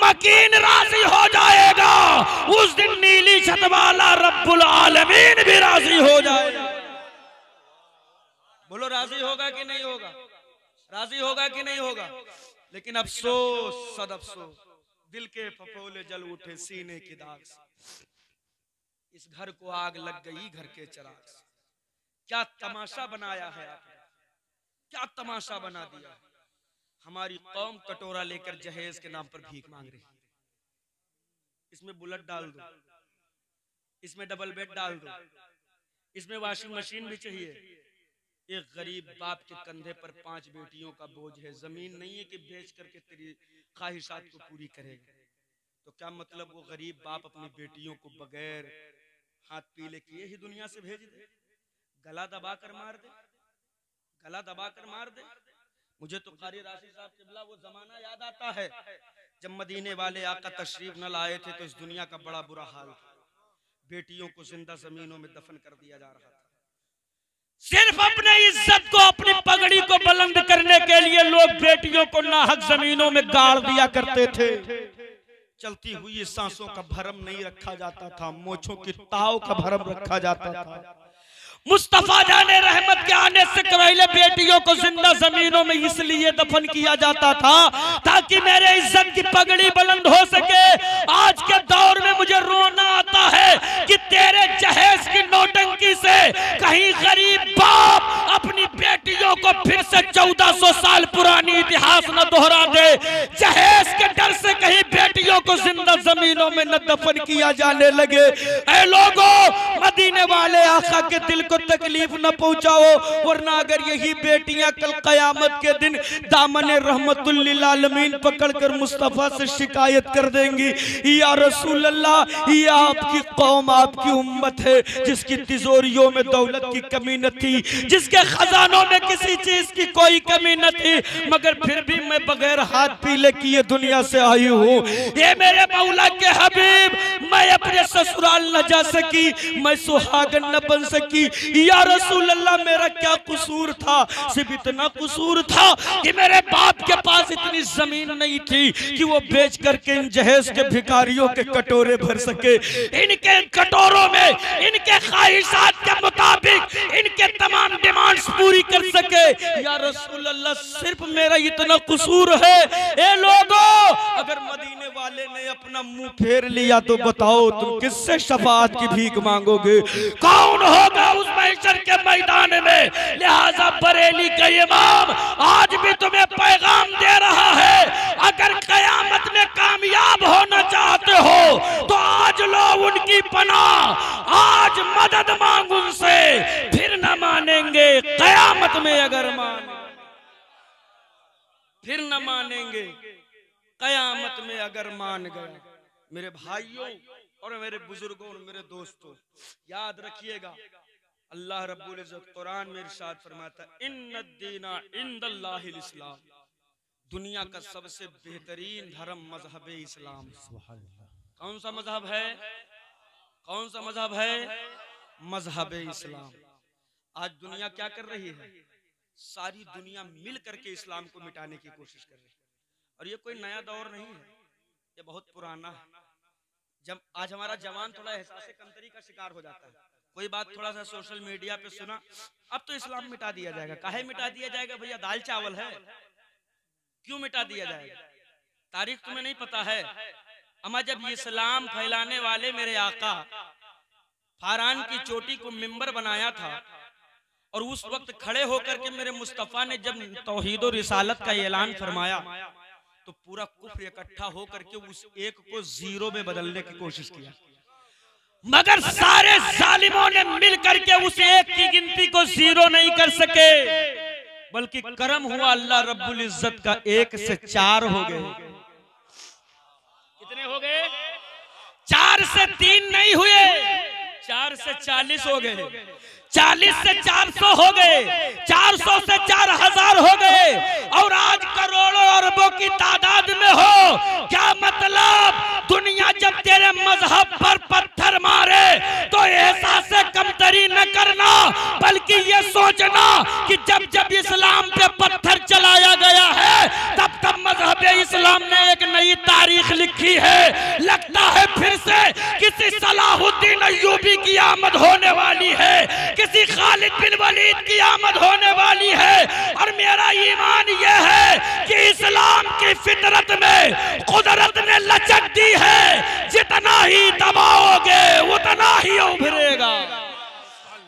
मकीन राजी हो जाएगा, उस दिन नीली छत वाला रब्बुल आलमीन भी राजी हो जाएगा। बोलो राजी होगा कि नहीं होगा? राजी होगा कि नहीं होगा? लेकिन अफसोस, सद अफसोस, दिल के फफोले जल उठे सीने की दाग से, इस घर को आग लग गई घर के चिराग से। क्या तमाशा बनाया है आपने, क्या तमाशा बना दिया। हमारी कौम कटोरा लेकर जहेज के नाम पर भीख मांग रही है। इसमें बुलेट डाल दो, इसमें डबल बेड डाल दो, इसमें वॉशिंग मशीन भी चाहिए। एक गरीब बाप के कंधे पर 5 बेटियों का बोझ है, जमीन नहीं है कि बेच करके तेरी ख्वाहिशात को पूरी करेगा। तो क्या मतलब वो गरीब बाप अपनी बेटियों को बगैर हाथ पीले किए ही दुनिया से भेज दे, गला दबा कर मार दे, गला दबा कर मार दे। मुझे तो कारी राशि साहब किबला वो जमाना याद आता है जब मदीने वाले आका तशरीफ न लाए थे तो इस दुनिया का बड़ा बुरा हाल था। बेटियों को जिंदा जमीनों में दफन कर दिया जा रहा था। सिर्फ अपने इज्जत को, अपनी पगड़ी को बुलंद करने के लिए लोग बेटियों को नाहक जमीनों में गाड़ दिया करते थे। चलती हुई सांसों का भरम नहीं रखा जाता था, मोछों की ताव का भरम रखा जाता था। मुस्तफा जाने रहमत के आने से पहले बेटियों को जिंदा जमीनों में इसलिए दफन किया जाता था ताकि मेरे इज्जत की पगड़ी बुलंद हो सके। आज के दौर में मुझे रोना आता है कि तेरे जहेज की नौटंकी से कहीं गरीब बाप अपनी बेटियों को फिर से 1400 साल पुरानी इतिहास न दोहरा दे। जहेज के डर से कहीं बेटियों को जिंदा जमीनों में न दफन किया जाने लगे। ऐ लोगों, मदीने वाले आका के दिल को तकलीफ न पहुंचाओ, वरना अगर यही बेटियां कल कयामत के दिन दामन रहमतुल लिल आलमीन पकड़कर मुस्तफा से शिकायत कर देंगी, या रसूल अल्लाह, ये आपकी कौम, आपकी उम्मत है जिसकी तिजोरियों में दौलत की कमी न थी, जिसके खजानों में किसी चीज की कोई कमी न थी, मगर फिर भी मैं बगैर हाथ पीले किए दुनिया से आई हूँ। ये मेरे मौला के हबीब, मैं अपने ससुराल न जा सकी, मैं सुहागन न बन सकी, या रसूल अल्लाह मेरा क्या कसूर था? सिर्फ इतना कसूर था कि मेरे बाप के पास इतनी जमीन नहीं थी कि वो बेच करके इन जहेज के भिखारियों के कटोरे भर सके। इनके कटोरों में इनके ख्वाहिशात के मुताबिक इनके तमाम डिमांड्स पूरी कर सके। या रसूल अल्लाह, सिर्फ मेरा इतना कसूर है। ए लोगों, अगर मदीने वाले ने अपना मुंह फेर लिया तो बताओ तुम किससे शफाअत की भीख मांगोगे? कौन होगा उस महशर के मैदान में? लिहाजा बरेली का इमाम आज भी तुम्हें पैगाम दे रहा है, अगर कयामत में कामयाब होना चाहते हो तो आज लो उनकी पनाह, आज मदद मांग उनसे, फिर न मानेंगे कयामत में अगर फिर न मानेंगे कयामत में अगर मान गए। मेरे भाइयों और मेरे बुजुर्गों और मेरे दोस्तों, याद रखिएगा, अल्लाह रब्बुल इज्जत कुरान में इरशाद फरमाता है, इन्नद्दीना इंदल्लाहिल इस्लाम, दुनिया का सबसे बेहतरीन धर्म मजहब इस्लाम। कौन सा मजहब है? कौन सा मजहब है? मजहब इस्लाम। आज दुनिया क्या कर रही है? सारी दुनिया मिल करके इस्लाम को मिटाने की कोशिश कर रही है। और ये कोई नया दौर नहीं है, ये बहुत पुराना है। जब आज हमारा जवान थोड़ा एहसास कमतरी का शिकार हो जाता है, कोई बात थोड़ा सा सोशल मीडिया पे सुना, अब तो इस्लाम मिटा दिया जाएगा। काहे मिटा दिया जाएगा भैया? दाल चावल है, क्यों मिटा दिया जाएगा? तारीख तुम्हें नहीं पता है? अमा जब इस्लाम फैलाने वाले मेरे आका फारान की चोटी को मिंबर बनाया था और उस वक्त खड़े होकर के मेरे मुस्तफा ने जब तौहीद और रिसालत का ऐलान फरमाया तो पूरा कुफ्र इकट्ठा होकर के उस एक को जीरो में बदलने की कोशिश किया, मगर सारे जालिमों ने मिलकर के उस एक की गिनती को जीरो नहीं कर सके, बल्कि करम हुआ अल्लाह रब्बुल इज्जत का 1 से 4 हो गए। कितने हो गए? 4 से 3 नहीं हुए, 4 से 40 हो गए, 40 से 400 हो गए, 400 से 4000 हो गए, और आज करोड़ों अरबों की तादाद में हो। क्या मतलब? दुनिया जब तेरे मजहब पर पत्थर मारे तो एहसास कमतरी न करना, बल्कि ये सोचना कि जब जब इस्लाम पे पत्थर चलाया गया है तब तब मजहब इस्लाम ने एक नई तारीख लिखी है। लगता है फिर से किसी सलाहुद्दीन अय्यूबी की आमद होने वाली है, किसी खालिद बिन वलीद की आमद होने वाली है। और मेरा ईमान यह है कि इस्लाम की फितरत में कुदरत ने लचक दी है, जितना ही दबाओगे उतना ही उभरेगा।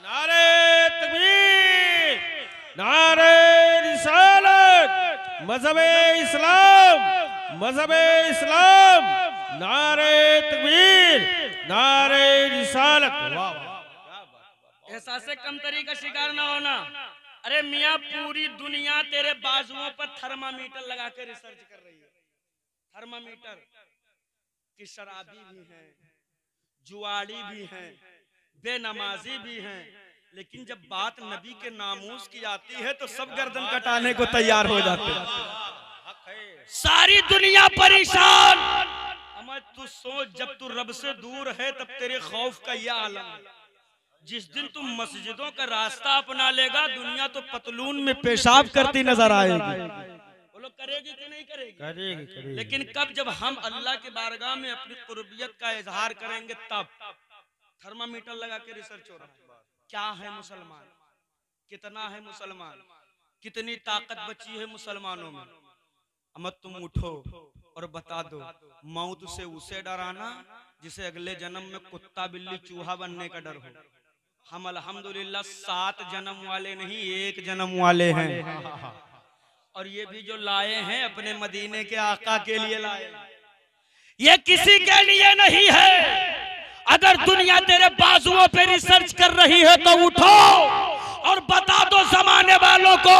नारे तकबीर, नारे रिसालत, मजहबे इस्लाम, मजहबे इस्लाम, नारे तकबीर, नारे रिसालत। एहसास कमतरी का शिकार ना होना। अरे मियाँ, पूरी दुनिया तेरे बाजुओं पर थर्मामीटर लगा के रिसर्च कर रही है। थर्मामीटर कि शराबी भी हैं, जुआड़ी भी हैं, बेनमाजी भी हैं, लेकिन जब बात नबी के नामूस की आती है तो सब गर्दन कटाने को तैयार हो जाते हैं। सारी दुनिया परेशान। अमर तू सोच, जब तू रब से दूर है तब तेरे खौफ का यह आलम है। जिस दिन तुम मस्जिदों का रास्ता अपना लेगा, दुनिया तो पतलून में पेशाब करती नजर आएगी। वो लोग करेगी कि नहीं करेगी? करेगी। लेकिन कब जब हम अल्लाह के बारगाह में अपनी कुर्बियत का इजहार करेंगे, तब थर्मामीटर लगा के रिसर्च हो रहा है, क्या है मुसलमान, कितना है मुसलमान, कितनी ताकत बची है मुसलमानों में। अमर तुम उठो और बता दो, मौत से उसे डराना जिसे अगले जन्म में कुत्ता बिल्ली चूहा बनने का डर हो। हम अल्हम्दुलिल्लाह 7 जन्म वाले नहीं, 1 जन्म वाले हैं। और ये भी जो लाए हैं अपने मदीने के आका के लिए लाए, ये किसी के लिए नहीं है। अगर दुनिया तेरे बाजुओं पे रिसर्च कर रही है तो उठो और बता दो जमाने वालों को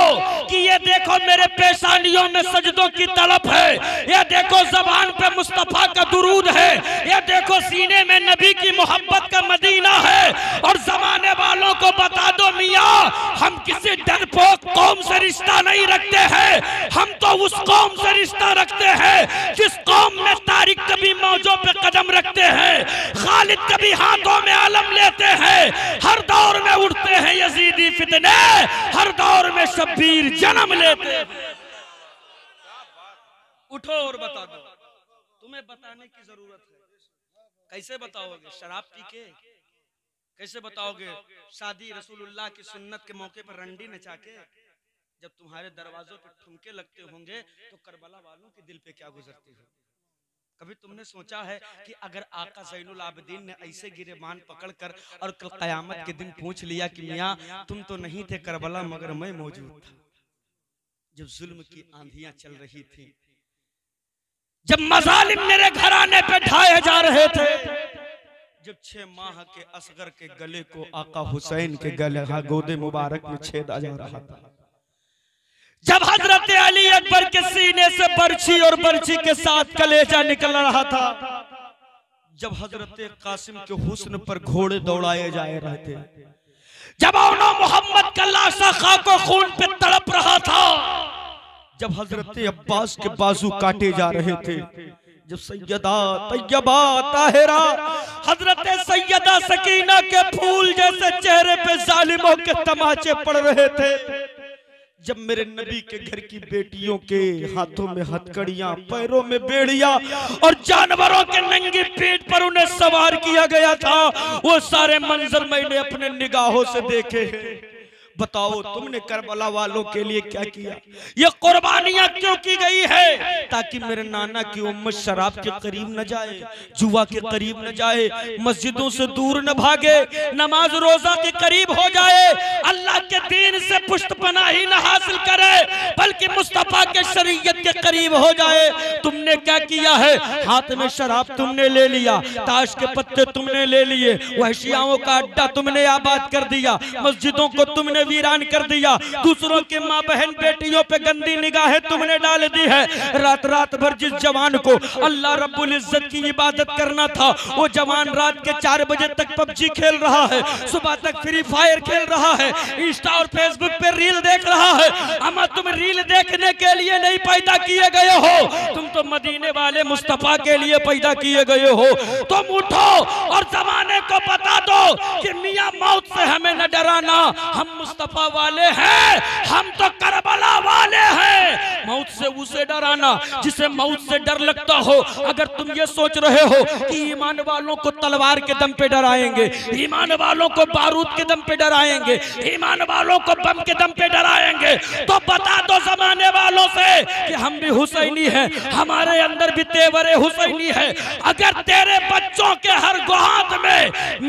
कि ये देखो मेरे पेशानियों में सजदों की तड़प है, ये देखो जबान पे मुस्तफा का दुरूद है, ये देखो सीने में नबी की मोहब्बत का मदीना है। और जमाने वालों को बता दो मियाँ, हम किसी डरपोक कौम से रिश्ता नहीं रखते हैं, हम तो उस कौम से रिश्ता रखते हैं जिस कौम में तारिक कभी मौजों पे कदम रखते हैं, खालिद कभी हाथों में आलम लेते हैं, हर दौर में उठते हैं यजीदी फितने, हर दौर में शब्बीर जन्म लेते हैं। उठो और बता दो। तुम्हें बताने की जरूरत है। कैसे बताओगे? शराब पी के? कैसे बताओगे शादी रसूलुल्लाह की सुन्नत के मौके पर रंडी नचा के? जब तुम्हारे दरवाजों पे ठुमके लगते होंगे तो करबला वालों के दिल पे क्या गुजरती हो? कभी तुमने सोचा है कि अगर आका ज़ैनुल आबिदीन ने ऐसे गिरेबान पकड़कर और कल कयामत के दिन पूछ लिया कि मियाँ तुम तो नहीं थे करबला मगर मैं मौजूद था, जब जुल्म की आंधियां चल रही थी, जब मजालिम मेरे घराने पे ढाए जा रहे थे, जब 6 माह के असगर के गले को आका हुसैन के गले गोदे मुबारक में छेदा जा रहा था, जब हजरत अली अकबर के सीने से बर्छी और बर्छी के साथ कलेजा निकल रहा था, जब हजरत कासिम के हुस्न पर घोड़े दौड़ाए जा रहे थे, जब औनो मोहम्मद का लाशा खाको खून पे तड़प रहा था, जब हजरत अब्बास के बाजू काटे जा रहे थे, जब सैयदा तैयबा ताहिरा हजरत सैयदा सकीना के फूल जैसे चेहरे पे जालिमों के तमाचे पड़ रहे थे, जब मेरे नबी के घर की बेटियों के हाथों में हथकड़ियां, पैरों में बेड़ियां और जानवरों के नंगी पीठ पर उन्हें सवार किया गया था, वो सारे मंजर मैंने अपने निगाहों से देखे। बताओ तुमने करबला वालों के लिए क्या किया? ये कुर्बानियां क्यों की गई है? ताकि मेरे नाना की उम्मत शराब के करीब न जाए, जुआ के करीब न जाए, मस्जिदों से दूर न भागे, नमाज रोजा के करीब हो जाए, अल्लाह के दीन से पुष्टपनाही न हासिल करे, बल्कि मुस्तफा के शरीयत के करीब हो जाए। तुमने क्या किया है? हाथ में शराब तुमने ले लिया, ताश के पत्ते तुमने ले लिए, वहशियाओं का अड्डा तुमने आबाद कर दिया, मस्जिदों को तुमने वीरान कर दिया, दूसरों के माँ बहन बेटियों पे गंदी निगाहें तुमने डाल दी है। रात रात भर जिस जवान को अल्लाह रब्बुल इज्जत की इबादत करना था, वो जवान रात के 4 बजे तक पबजी खेल रहा है, सुबह तक फ्री फायर खेल रहा है, इंस्टा और फेसबुक पे रील देख रहा है। अमा तुम रील देखने के लिए नहीं पैदा किए गए हो, तुम तो मदीने वाले मुस्तफा के लिए पैदा किए गए हो। तुम उठो और जमाने को बता दो कि मियां मौत से हमें न डराना, हम मुस्तफा वाले हैं, हम तो करबला वाले हैं। मौत से उसे डराना जिसे मौत से डर लगता हो। अगर तुम ये सोच रहे हो कि ईमान वालों को तलवार के दम पे डराएंगे, ईमान वालों को बारूद के दम पे डराएंगे, ईमान वालों को बम के दम पे डराएंगे, तो बता दो जमाने वालों से कि हम भी हुसैनी हैं, हमारे अंदर भी तेवरे हुसैनी है। अगर तेरे बच्चों के हर हाथ में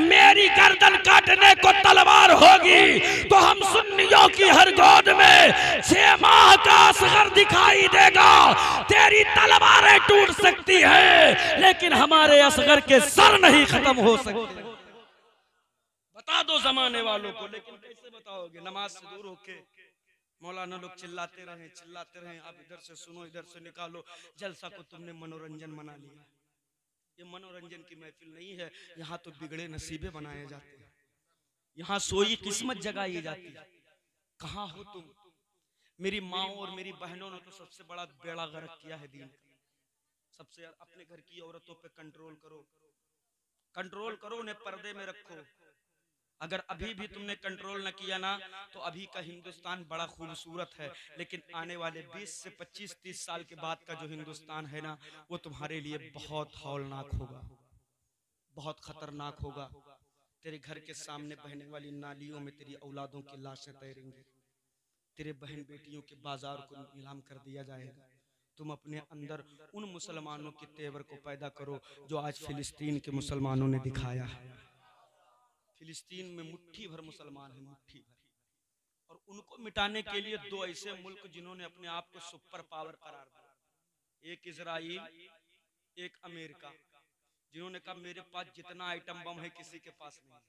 मेरी गर्दन काटने को तलवार होगी तो हम सुन्नियों की हर गोद में 6 माह का असगर दिखाई देगा। तेरी तलवारें टूट सकती है लेकिन हमारे असगर के सर नहीं खत्म हो सकते। बता दो जमाने वालों को। लेकिन कैसे बताओगे? नमाज से दूर होके मौलाना लोग चिल्लाते रहे, आप इधर से सुनो इधर से निकालो, जलसा को तुमने मनोरंजन बना लिया। ये मनोरंजन की महफिल नहीं है, यहाँ तो बिगड़े नसीबे बनाए जाते हैं। यहाँ सोई किस्मत जगाई जाती है। कहाँ हो तुम? मेरी माँ और मेरी बहनों ने तो सबसे बड़ा बेड़ा गर्क किया है दीन का। सबसे अपने घर की औरतों पे कंट्रोल करो, कंट्रोल करो, उन्हें पर्दे में रखो। अगर अभी भी तुमने कंट्रोल न किया ना तो अभी का हिंदुस्तान बड़ा खूबसूरत है, लेकिन आने वाले 20 से 25-30 साल के बाद का जो हिंदुस्तान है ना वो तुम्हारे लिए बहुत हौलनाक होगा, बहुत खतरनाक होगा। तेरे घर के सामने बहने वाली नालियों में तेरी औलादों की लाशें तैरेंगी, तेरे बहन बेटियों के बाजार को नीलाम कर दिया जाएगा। तुम अपने अंदर उन मुसलमानों के तेवर को पैदा करो जो आज फिलिस्तीन के मुसलमानों ने दिखाया है। फिलिस्तीन में मुट्ठी भर मुसलमान हैं, मुट्ठी भर, और उनको मिटाने के लिए दो ऐसे मुल्क जिन्होंने अपने आप को सुपर पावर करार दिया, एक इजराइल, एक अमेरिका, जिन्होंने कहा मेरे पास जितना आइटम बम है किसी के पास नहीं है,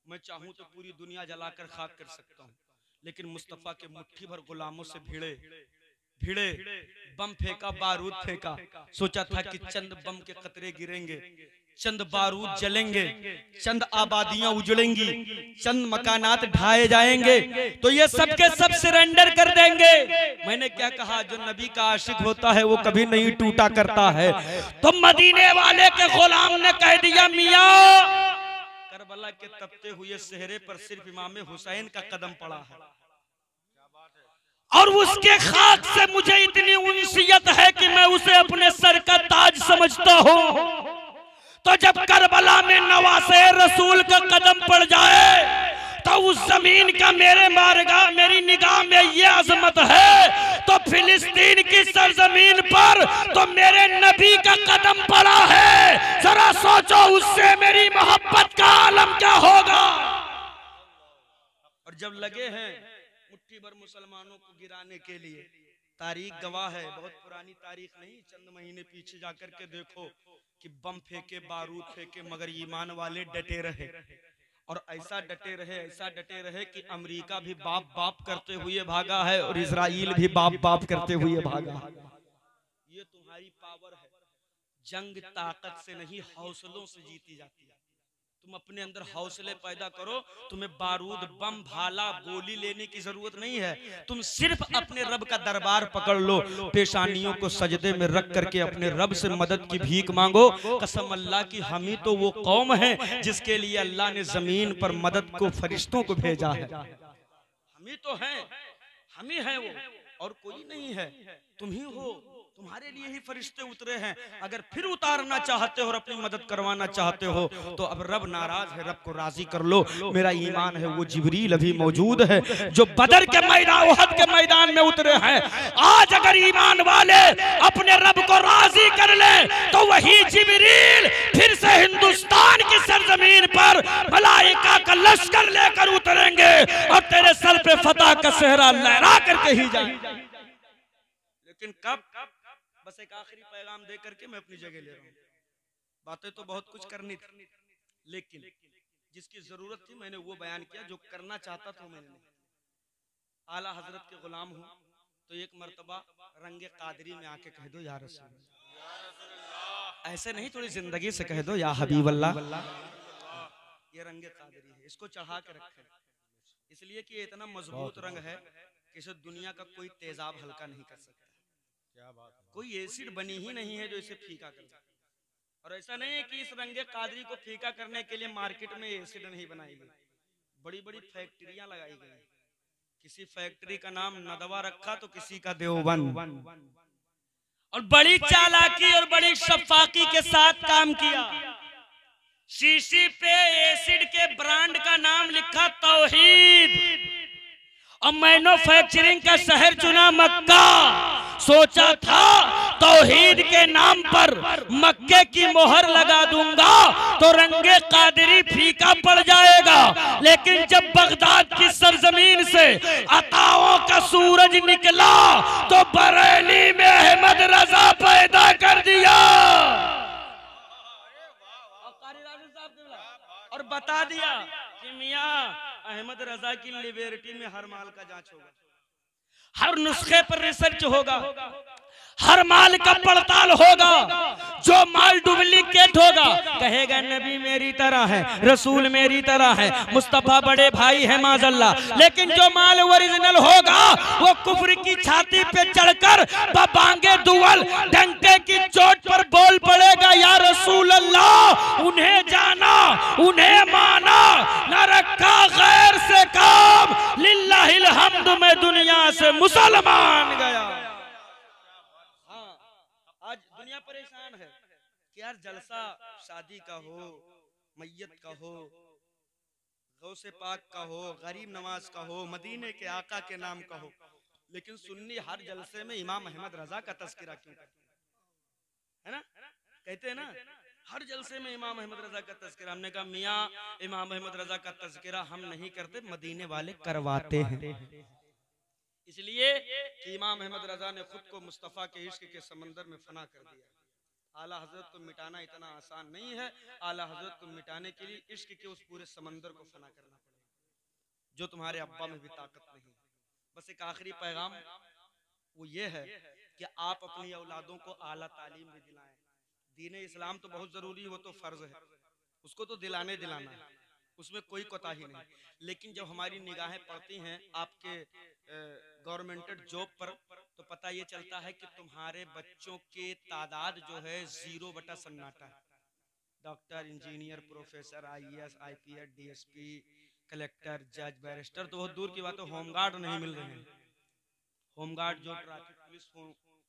मैं चाहूं तो पूरी दुनिया जलाकर खाक कर सकता हूं। लेकिन मुस्तफा के मुट्ठी भर गुलामों से भिड़े भिड़े बम फेंका, बारूद फेंका, सोचा था कि चंद बम के कतरे गिरेंगे, चंद बारूद जलेंगे, चंद आबादियां उजड़ेंगी, चंद मकानात ढाए जाएंगे, तो ये सबके सब सरेंडर कर देंगे। मैंने क्या कहा, जो नबी का आशिक होता है वो कभी नहीं टूटा करता है। तो मदीने वाले के गुलाम ने कह दिया, मियां करबला के तपते हुए सेहरे पर सिर्फ इमाम हुसैन का कदम पड़ा है और उसके खाक से मुझे इतनी उनसियत है कि मैं उसे अपने सर का ताज समझता हूं। तो जब करबला में नवासे रसूल का कदम पड़ जाए तो उस जमीन का मेरी निगाह में ये अजमत है, तो फिलिस्तीन की सरजमीन पर तो मेरे नबी का कदम पड़ा है। जरा सोचो उससे मेरी मोहब्बत का आलम क्या होगा। और जब लगे हैं मुट्ठी भर मुसलमानों को गिराने के लिए, तारीख गवाह है, बहुत पुरानी तारीख नहीं, चंद महीने पीछे जाकर के देखो कि बम फेंके, बारूद फेंके, मगर ईमान वाले डटे रहे, और ऐसा डटे रहे कि अमेरिका भी बाप बाप करते हुए भागा है और इजराइल भी बाप बाप करते हुए भागा है। ये तुम्हारी पावर है। जंग ताकत से नहीं, हौसलों से जीती जाती है। तुम अपने अंदर हौसले पैदा करो, तुम्हें बारूद, बम, भाला, गोली लेने की जरूरत नहीं है। तुम सिर्फ अपने रब का दरबार पकड़ लो, पेशानियों को सजदे में रख करके अपने रब से मदद की भीख मांगो। कसम अल्लाह की, हम ही तो वो कौम है जिसके लिए अल्लाह ने जमीन पर मदद को फरिश्तों को भेजा है। हम ही तो हैं, हम ही हैं वो, और कोई नहीं है। तुम ही हो, तुम्हारे लिए ही फरिश्ते उतरे हैं। अगर फिर उतारना चाहते हो और अपनी मदद करवाना चाहते हो तो अब रब नाराज है, रब को राजी कर लो। मेरा ईमान है वो जिब्रील अभी मौजूद है जो बदर के मैदान, उहद के मैदान में उतरे हैं। आज अगर ईमान वाले अपने रब को राजी कर ले तो वही जिब्रील फिर से हिंदुस्तान की सरजमीन पर मलाइका का लश्कर लेकर उतरेंगे और तेरे सर पे फतह का सेहरा लहरा करके ही जाएंगे। लेकिन कब? बस एक आखिरी पैगाम दे करके मैं अपनी जगह ले रहा हूँ। बातें तो बहुत कुछ करनी थी, लेकिन जिसकी जरूरत थी मैंने वो बयान किया, जो करना चाहता था मैंने नहीं। आला हजरत के गुलाम हूँ तो एक मर्तबा रंगे कादरी में आके कह दो या रसूल अल्लाह। ऐसे नहीं, थोड़ी जिंदगी से कह दो या हबीब अल्लाह। ये रंगे कादरी है, इसको चढ़ा के रखे, इसलिए कि ये इतना मजबूत रंग है कि इसे दुनिया का कोई तेजाब हल्का नहीं कर सकता। क्या बात है। कोई एसिड बनी ही नहीं है जो इसे फीका कर सकता। और ऐसा नहीं है कि इस रंगे कादरी को फीका करने के लिए मार्केट में एसिड नहीं बनाई गई, बड़ी बड़ी फैक्ट्रियां लगाई गई। किसी फैक्ट्री का नाम नदवा रखा तो किसी का देवबंद, और बड़ी चालाकी और बड़ी शफाकी के साथ काम किया। शीशी पे एसिड के ब्रांड का नाम लिखा तौहीद, और मैन्युफैक्चरिंग का शहर चुना मक्का। सोचा था तौहीद के नाम पर मक्के की मोहर लगा दूंगा तो रंगे कादरी फीका पड़ जाएगा। लेकिन जब बगदाद की सरजमीन से अताओं का सूरज निकला तो बरेली में अहमद रजा पैदा कर दिया और बता दिया कि मियां अहमद रजा की लिबर्टी में हर माल का जांच होगा। हर नुस्खे पर रिसर्च होगा, हर माल का पड़ताल होगा। जो माल डुप्लीकेट होगा कहेगा नबी मेरी तरह है, रसूल मेरी तरह है, मुस्तफा बड़े भाई है माजल्ला। लेकिन जो माल ओरिजिनल होगा वो कुफ्र की छाती पे चढ़कर बबांगे दुअल डंके की चोट पर बोल पड़ेगा या रसूल अल्लाह। उन्हें जाना, उन्हें माना, न रखा गैर से काम, लिल्लाहिल हम्द में दुनिया से मुसलमान गया। आज दुनिया परेशान है कि यार जलसा शादी का हो, मैयत का हो, गौसे पाक का हो, गरीब नवाज का हो, मदीने के आका के नाम का हो, लेकिन सुन्नी हर जलसे में इमाम अहमद रजा का तस्करा क्यों करते है ना? कहते हैं ना हर जलसे में इमाम अहमद रजा का तस्करा। हमने कहा मियाँ इमाम अहमद रजा का तस्करा हम नहीं करते, मदीने वाले करवाते हैं। इसलिए कि इमाम अहमद रजा ने खुद को मुस्तफ़ा के इश्क के समंदर में फना कर दिया। आला हजरत को मिटाना इतना आसान नहीं है। आला हजरत को मिटाने के लिए इश्क के उस पूरे समंदर को फना करना पड़ेगा जो तुम्हारे अब्बा में भी ताकत नहीं। बस एक आखिरी पैगाम वो ये है कि आप अपनी औलादों को आला तालीम भी दिलाएं। दीन इस्लाम तो बहुत जरूरी है, वो तो फर्ज है, उसको तो दिलाना है, उसमें कोई कोताही नहीं। लेकिन जब हमारी निगाहें पड़ती हैं आपके गवर्नमेंटेड जॉब पर तो पता ये चलता है कि तुम्हारे बच्चों के तादाद जो है 0 बटा सन्नाटा है। Doctor, engineer, professor, IAS, IPS, DSP, collector, जज, बैरिस्टर तो बहुत दूर की बात है, होमगार्ड नहीं मिल रहे हैं। होमगार्ड जो ट्रैफिक पुलिस हो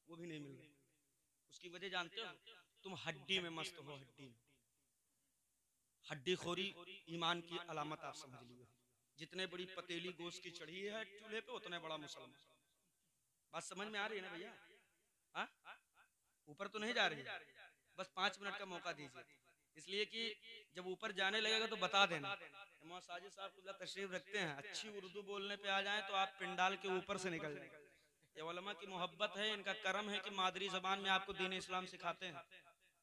वो भी नहीं मिल रहे। उसकी वजह जानते हो? तुम हड्डी में मस्त हो। हड्डी खोरी ईमान की अलामत आप समझ लीजिए। जितने बड़ी पतेली गोश्त की चढ़ी है चूल्हे पे उतने बड़ा मुसलमान। बात समझ में आ रही है ना भैया? ऊपर तो नहीं जा रही, बस 5 मिनट का मौका दीजिए, इसलिए कि जब ऊपर जाने लगेगा तो बता देना। मोहम्मद साजिद साहब खुदा तशरीफ रखते हैं, अच्छी उर्दू बोलने पे आ जाए तो आप पिंडाल के ऊपर से निकल जाएंगे। ये उलमा की मोहब्बत है, इनका करम है कि मादरी जबान में आपको दीन इस्लाम सिखाते हैं।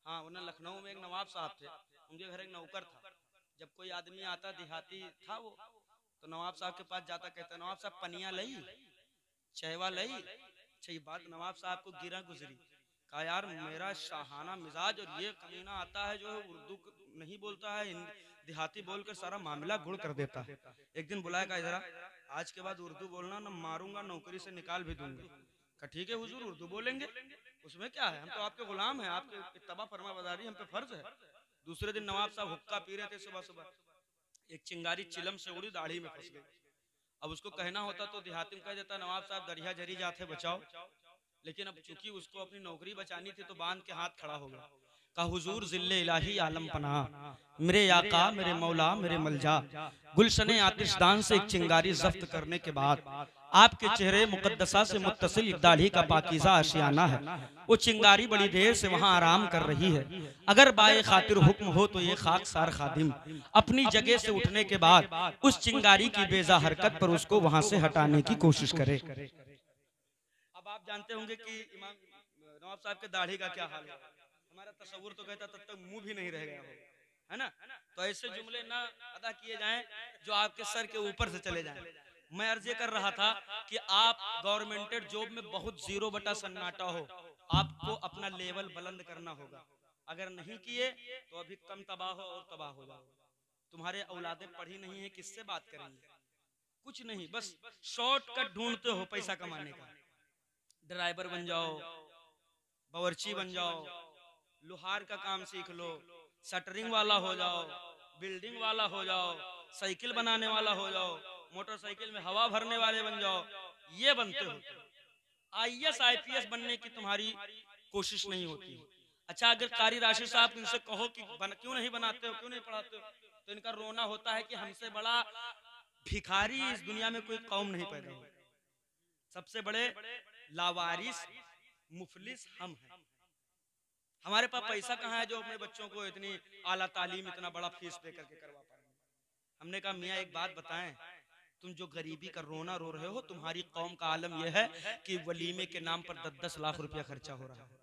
हाँ, उन्हें लखनऊ में एक नवाब साहब थे, उनके घर एक नौकर था। जब कोई आदमी आता, देहाती था वो, तो नवाब साहब के पास जाता, कहता नवाब साहब पनिया लई, चहवा लई। अच्छा, ये बात नवाब साहब को गिरा गुजरी। कहा यार मेरा शाहाना मिजाज और ये कमीना आता है जो उर्दू नहीं बोलता है, देहाती बोलकर सारा मामला गुड़ कर देता है। एक दिन बुलाया, कहा जरा आज के बाद उर्दू बोलना, न मारूंगा, नौकरी से निकाल भी दूंगा। कहा ठीक है हुजूर, उर्दू बोलेंगे, उसमें क्या है, हम तो आपके गुलाम हैं, आपके इत्तबा फरमा बरदारी हम पे फर्ज है। दूसरे दिन नवाब साहब हुक्का पी रहे थे सुबह सुबह, एक चिंगारी चिलम से उड़ी, दाढ़ी में फंस गई। अब उसको कहना होता तो देहाती में कह देता नवाब साहब दरिया जरी जाते बचाओ, लेकिन अब चूंकि उसको अपनी नौकरी बचानी थी तो बांध के हाथ खड़ा हो गया। कहा हुजूर जिल्ले इलाही आलम पनाह, मेरे आका, मेरे मौला, मेरे मलजा, गुलशने आतिशदान से एक चिंगारी जब्त करने के बाद आपके चेहरे मुकद्दसा से मुत्तसिल दाढ़ी का पाकीज़ा आशियाना है। वो चिंगारी बड़ी देर से वहाँ आराम कर रही है। अगर बाए खातिर हुक्म हो तो ये खाकसार खादिम अपनी जगह से उठने के बाद उस चिंगारी की बेजा हरकत पर उसको वहाँ से हटाने की कोशिश करे। अब आप जानते होंगे कि इमाम नवाब साहब के दाढ़ी का क्या हाल है। हमारा तस्वुर तो कहता तब तक मुंह भी नहीं रह गया होगा, है ना? तो ऐसे जुमले ना अदा किए जाएं जो आपके सर के ऊपर से चले जाएं। मैं अर्ज कर रहा था कि आप गवर्नमेंटेड जॉब में बहुत 0 बटा सन्नाटा हो, आपको अपना लेवल बुलंद करना होगा। अगर नहीं किए तो अभी कम तबाह हो और तबाह हो जाओ। तुम्हारे औलादें पढ़ी नहीं है, किससे बात करेंगे? कुछ नहीं, बस शॉर्टकट ढूंढते हो पैसा कमाने का। ड्राइवर बन जाओ, बावर्ची बन जाओ, लोहार का काम सीख लो, शटरिंग वाला हो जाओ, बिल्डिंग वाला हो जाओ, साइकिल बनाने वाला हो जाओ, मोटरसाइकिल में हवा भरने वाले बन जाओ। ये बनते हो। IAS IPS बनने की तुम्हारी कोशिश नहीं होती। अच्छा, अगर कारी राशिद साहब इनसे कहो कि क्यों नहीं बनाते हो, क्यों नहीं पढ़ाते हो, तो इनका रोना होता है कि हमसे बड़ा भिखारी इस दुनिया में कोई कौम नहीं पैदा हुई। सबसे बड़े लावारिस मुफलिस हम हैं। हमारे पास पैसा कहाँ है जो अपने बच्चों को इतनी आला तालीम, इतना बड़ा फीस पे करके करवा पाए। हमने कहा मियाँ एक बात बताएं, तुम जो गरीबी का रोना रो रहे हो, तुम्हारी कौम का आलम यह है कि वलीमे के नाम पर 10-10 लाख रुपया खर्चा हो रहा है।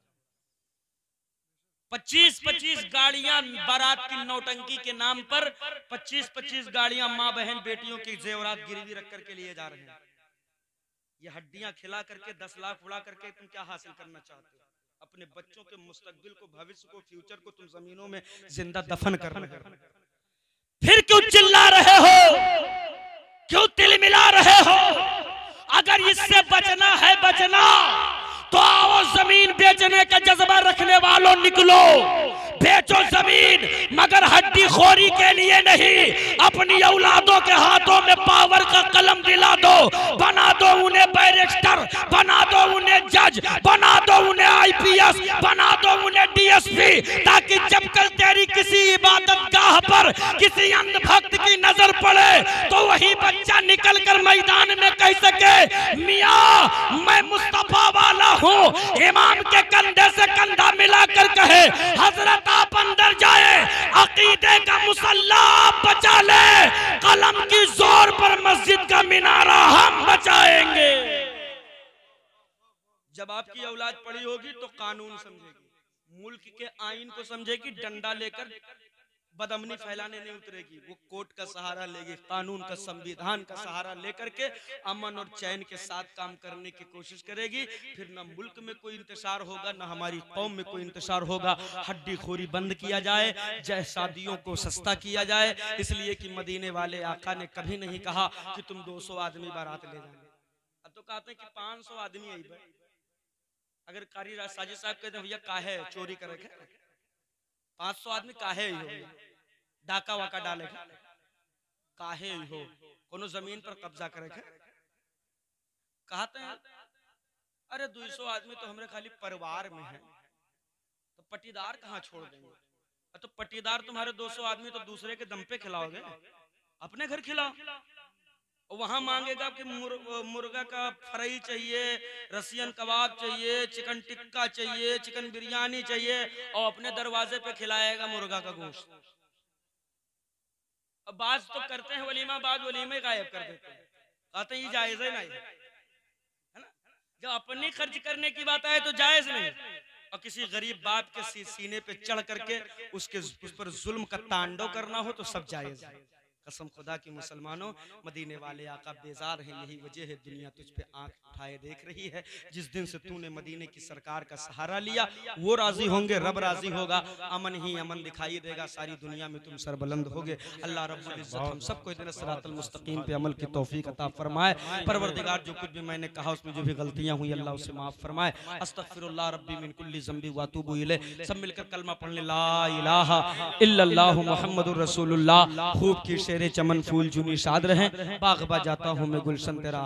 25-25 गाड़ियां बारात की नौटंकी के नाम पर 25-25 गाड़ियां माँ बहन बेटियों की जेवरात गिरवी रख करके लिए जा रहे हैं। ये हड्डियां खिला करके 10 लाख उड़ा करके तुम क्या हासिल करना चाहते हो? अपने बच्चों के मुस्तकबिल को, भविष्य को, फ्यूचर को तुम जमीनों में जिंदा दफन कर रहे हो। फिर क्यों चिल्ला रहे हो, क्यों तिलमिला रहे हो? अगर इससे बचना है बचना तो आओ जमीन बेचने का जज्बा रखने वालों निकलो, बेचो जमीन, मगर हड्डी खोरी के लिए नहीं। अपनी औलादों के हाथों में पावर का कलम दिला दो, बना दो उन्हें बैरिस्टर, बना दो उन्हें जज, बना दो उन्हें आईपीएस, बना दो उन्हें डीएसपी, ताकि जब कल तेरी किसी इबादत गाह पर किसी अंध भक्त की नजर पड़े तो वही बच्चा निकल कर मैदान में कह सके, मियां मैं मुस्तफा वाला हूँ। इमाम के कंधे से कंधा मिलाकर कहे, हजरत आप अंदर जाए, अकीदे का मुसल्ला आप बचा ले, कलम की जोर पर मस्जिद का मिनारा हम बचाएंगे। जब आपकी औलाद पड़ी होगी तो कानून समझेगी, मुल्क के आईन को समझेगी, डंडा लेकर बदअमनी फैलाने नहीं उतरेगी। वो कोर्ट का सहारा लेगी, कानून का, संविधान का सहारा लेकर के अमन और चैन के साथ काम करने की कोशिश करेगी। फिर न मुल्क में कोई इंतशार होगा, न हमारी कौम में कोई इंतशार होगा। हड्डी खोरी बंद किया जाए, जय शादियों को सस्ता किया जाए, इसलिए कि मदीने वाले आका ने कभी नहीं कहा कि तुम 200 आदमी बारात ले जाएंगे। अब तो कहते हैं कि 500 आदमी आई भाई। अगर कारी साजिद साहब कहते हैं भैया काहे चोरी करे 500 आदमी काहे हो, डाका वाका डाले काहे हो, कोनो जमीन पर कब्जा करे कहते हैं अरे 200 आदमी तो हमारे खाली परिवार में है, तो पटीदार कहाँ छोड़ देंगे? तो पटीदार तुम्हारे 200 आदमी तो दूसरे के दम पे खिलाओगे, अपने घर खिलाओ। वहां मांगेगा कि मुर्गा का फ्राई चाहिए, रसियन कबाब चाहिए, चिकन टिक्का चाहिए, चिकन बिरयानी चाहिए, और अपने दरवाजे पे खिलाएगा मुर्गा का गोश्त। अब बात तो करते हैं वलीमा, बाद वलीमे गायब कर देते हैं, कहते हैं ये जायज है नहीं, है ना? जब अपनी खर्च करने की बात आए तो जायज नहीं, और किसी गरीब बाप के सीने पे चढ़ करके उस पर जुल्म का तांडव करना हो तो सब जायज है। कसम खुदा की मुसलमानों, मदीने वाले आका बेजार हैं, यही वजह है दुनिया तुझ पे आंख उठाए देख रही है। जिस दिन से तूने मदीने की सरकार का सहारा लिया वो राजी होंगे, रब राजी होगा, अमन ही अमन दिखाई देगा, सारी दुनिया में तुम सरबुलंद होगे। अल्लाह रब्बुल इज्जत हम सबको इतने सिरातल मुस्तकीम पे अमल की तौफीक अता फरमाए। परवरदिगार जो कुछ भी मैंने कहा उसमें जो भी गलतियां हुई अल्लाह उसे माफ फरमाए। अस्तगफिरुल्लाह रब्बी मिन कुल्ली ज़ंबी व अतूबु इलैह। सब मिलकर कलमा पढ़ ले, ला इलाहा इल्लल्लाहु मुहम्मदुर रसूलुल्लाह। खूब की शेरे चमन फूल जुनी शाद रहें, बाग़ बा जाता हूँ मैं गुलशन तेरा।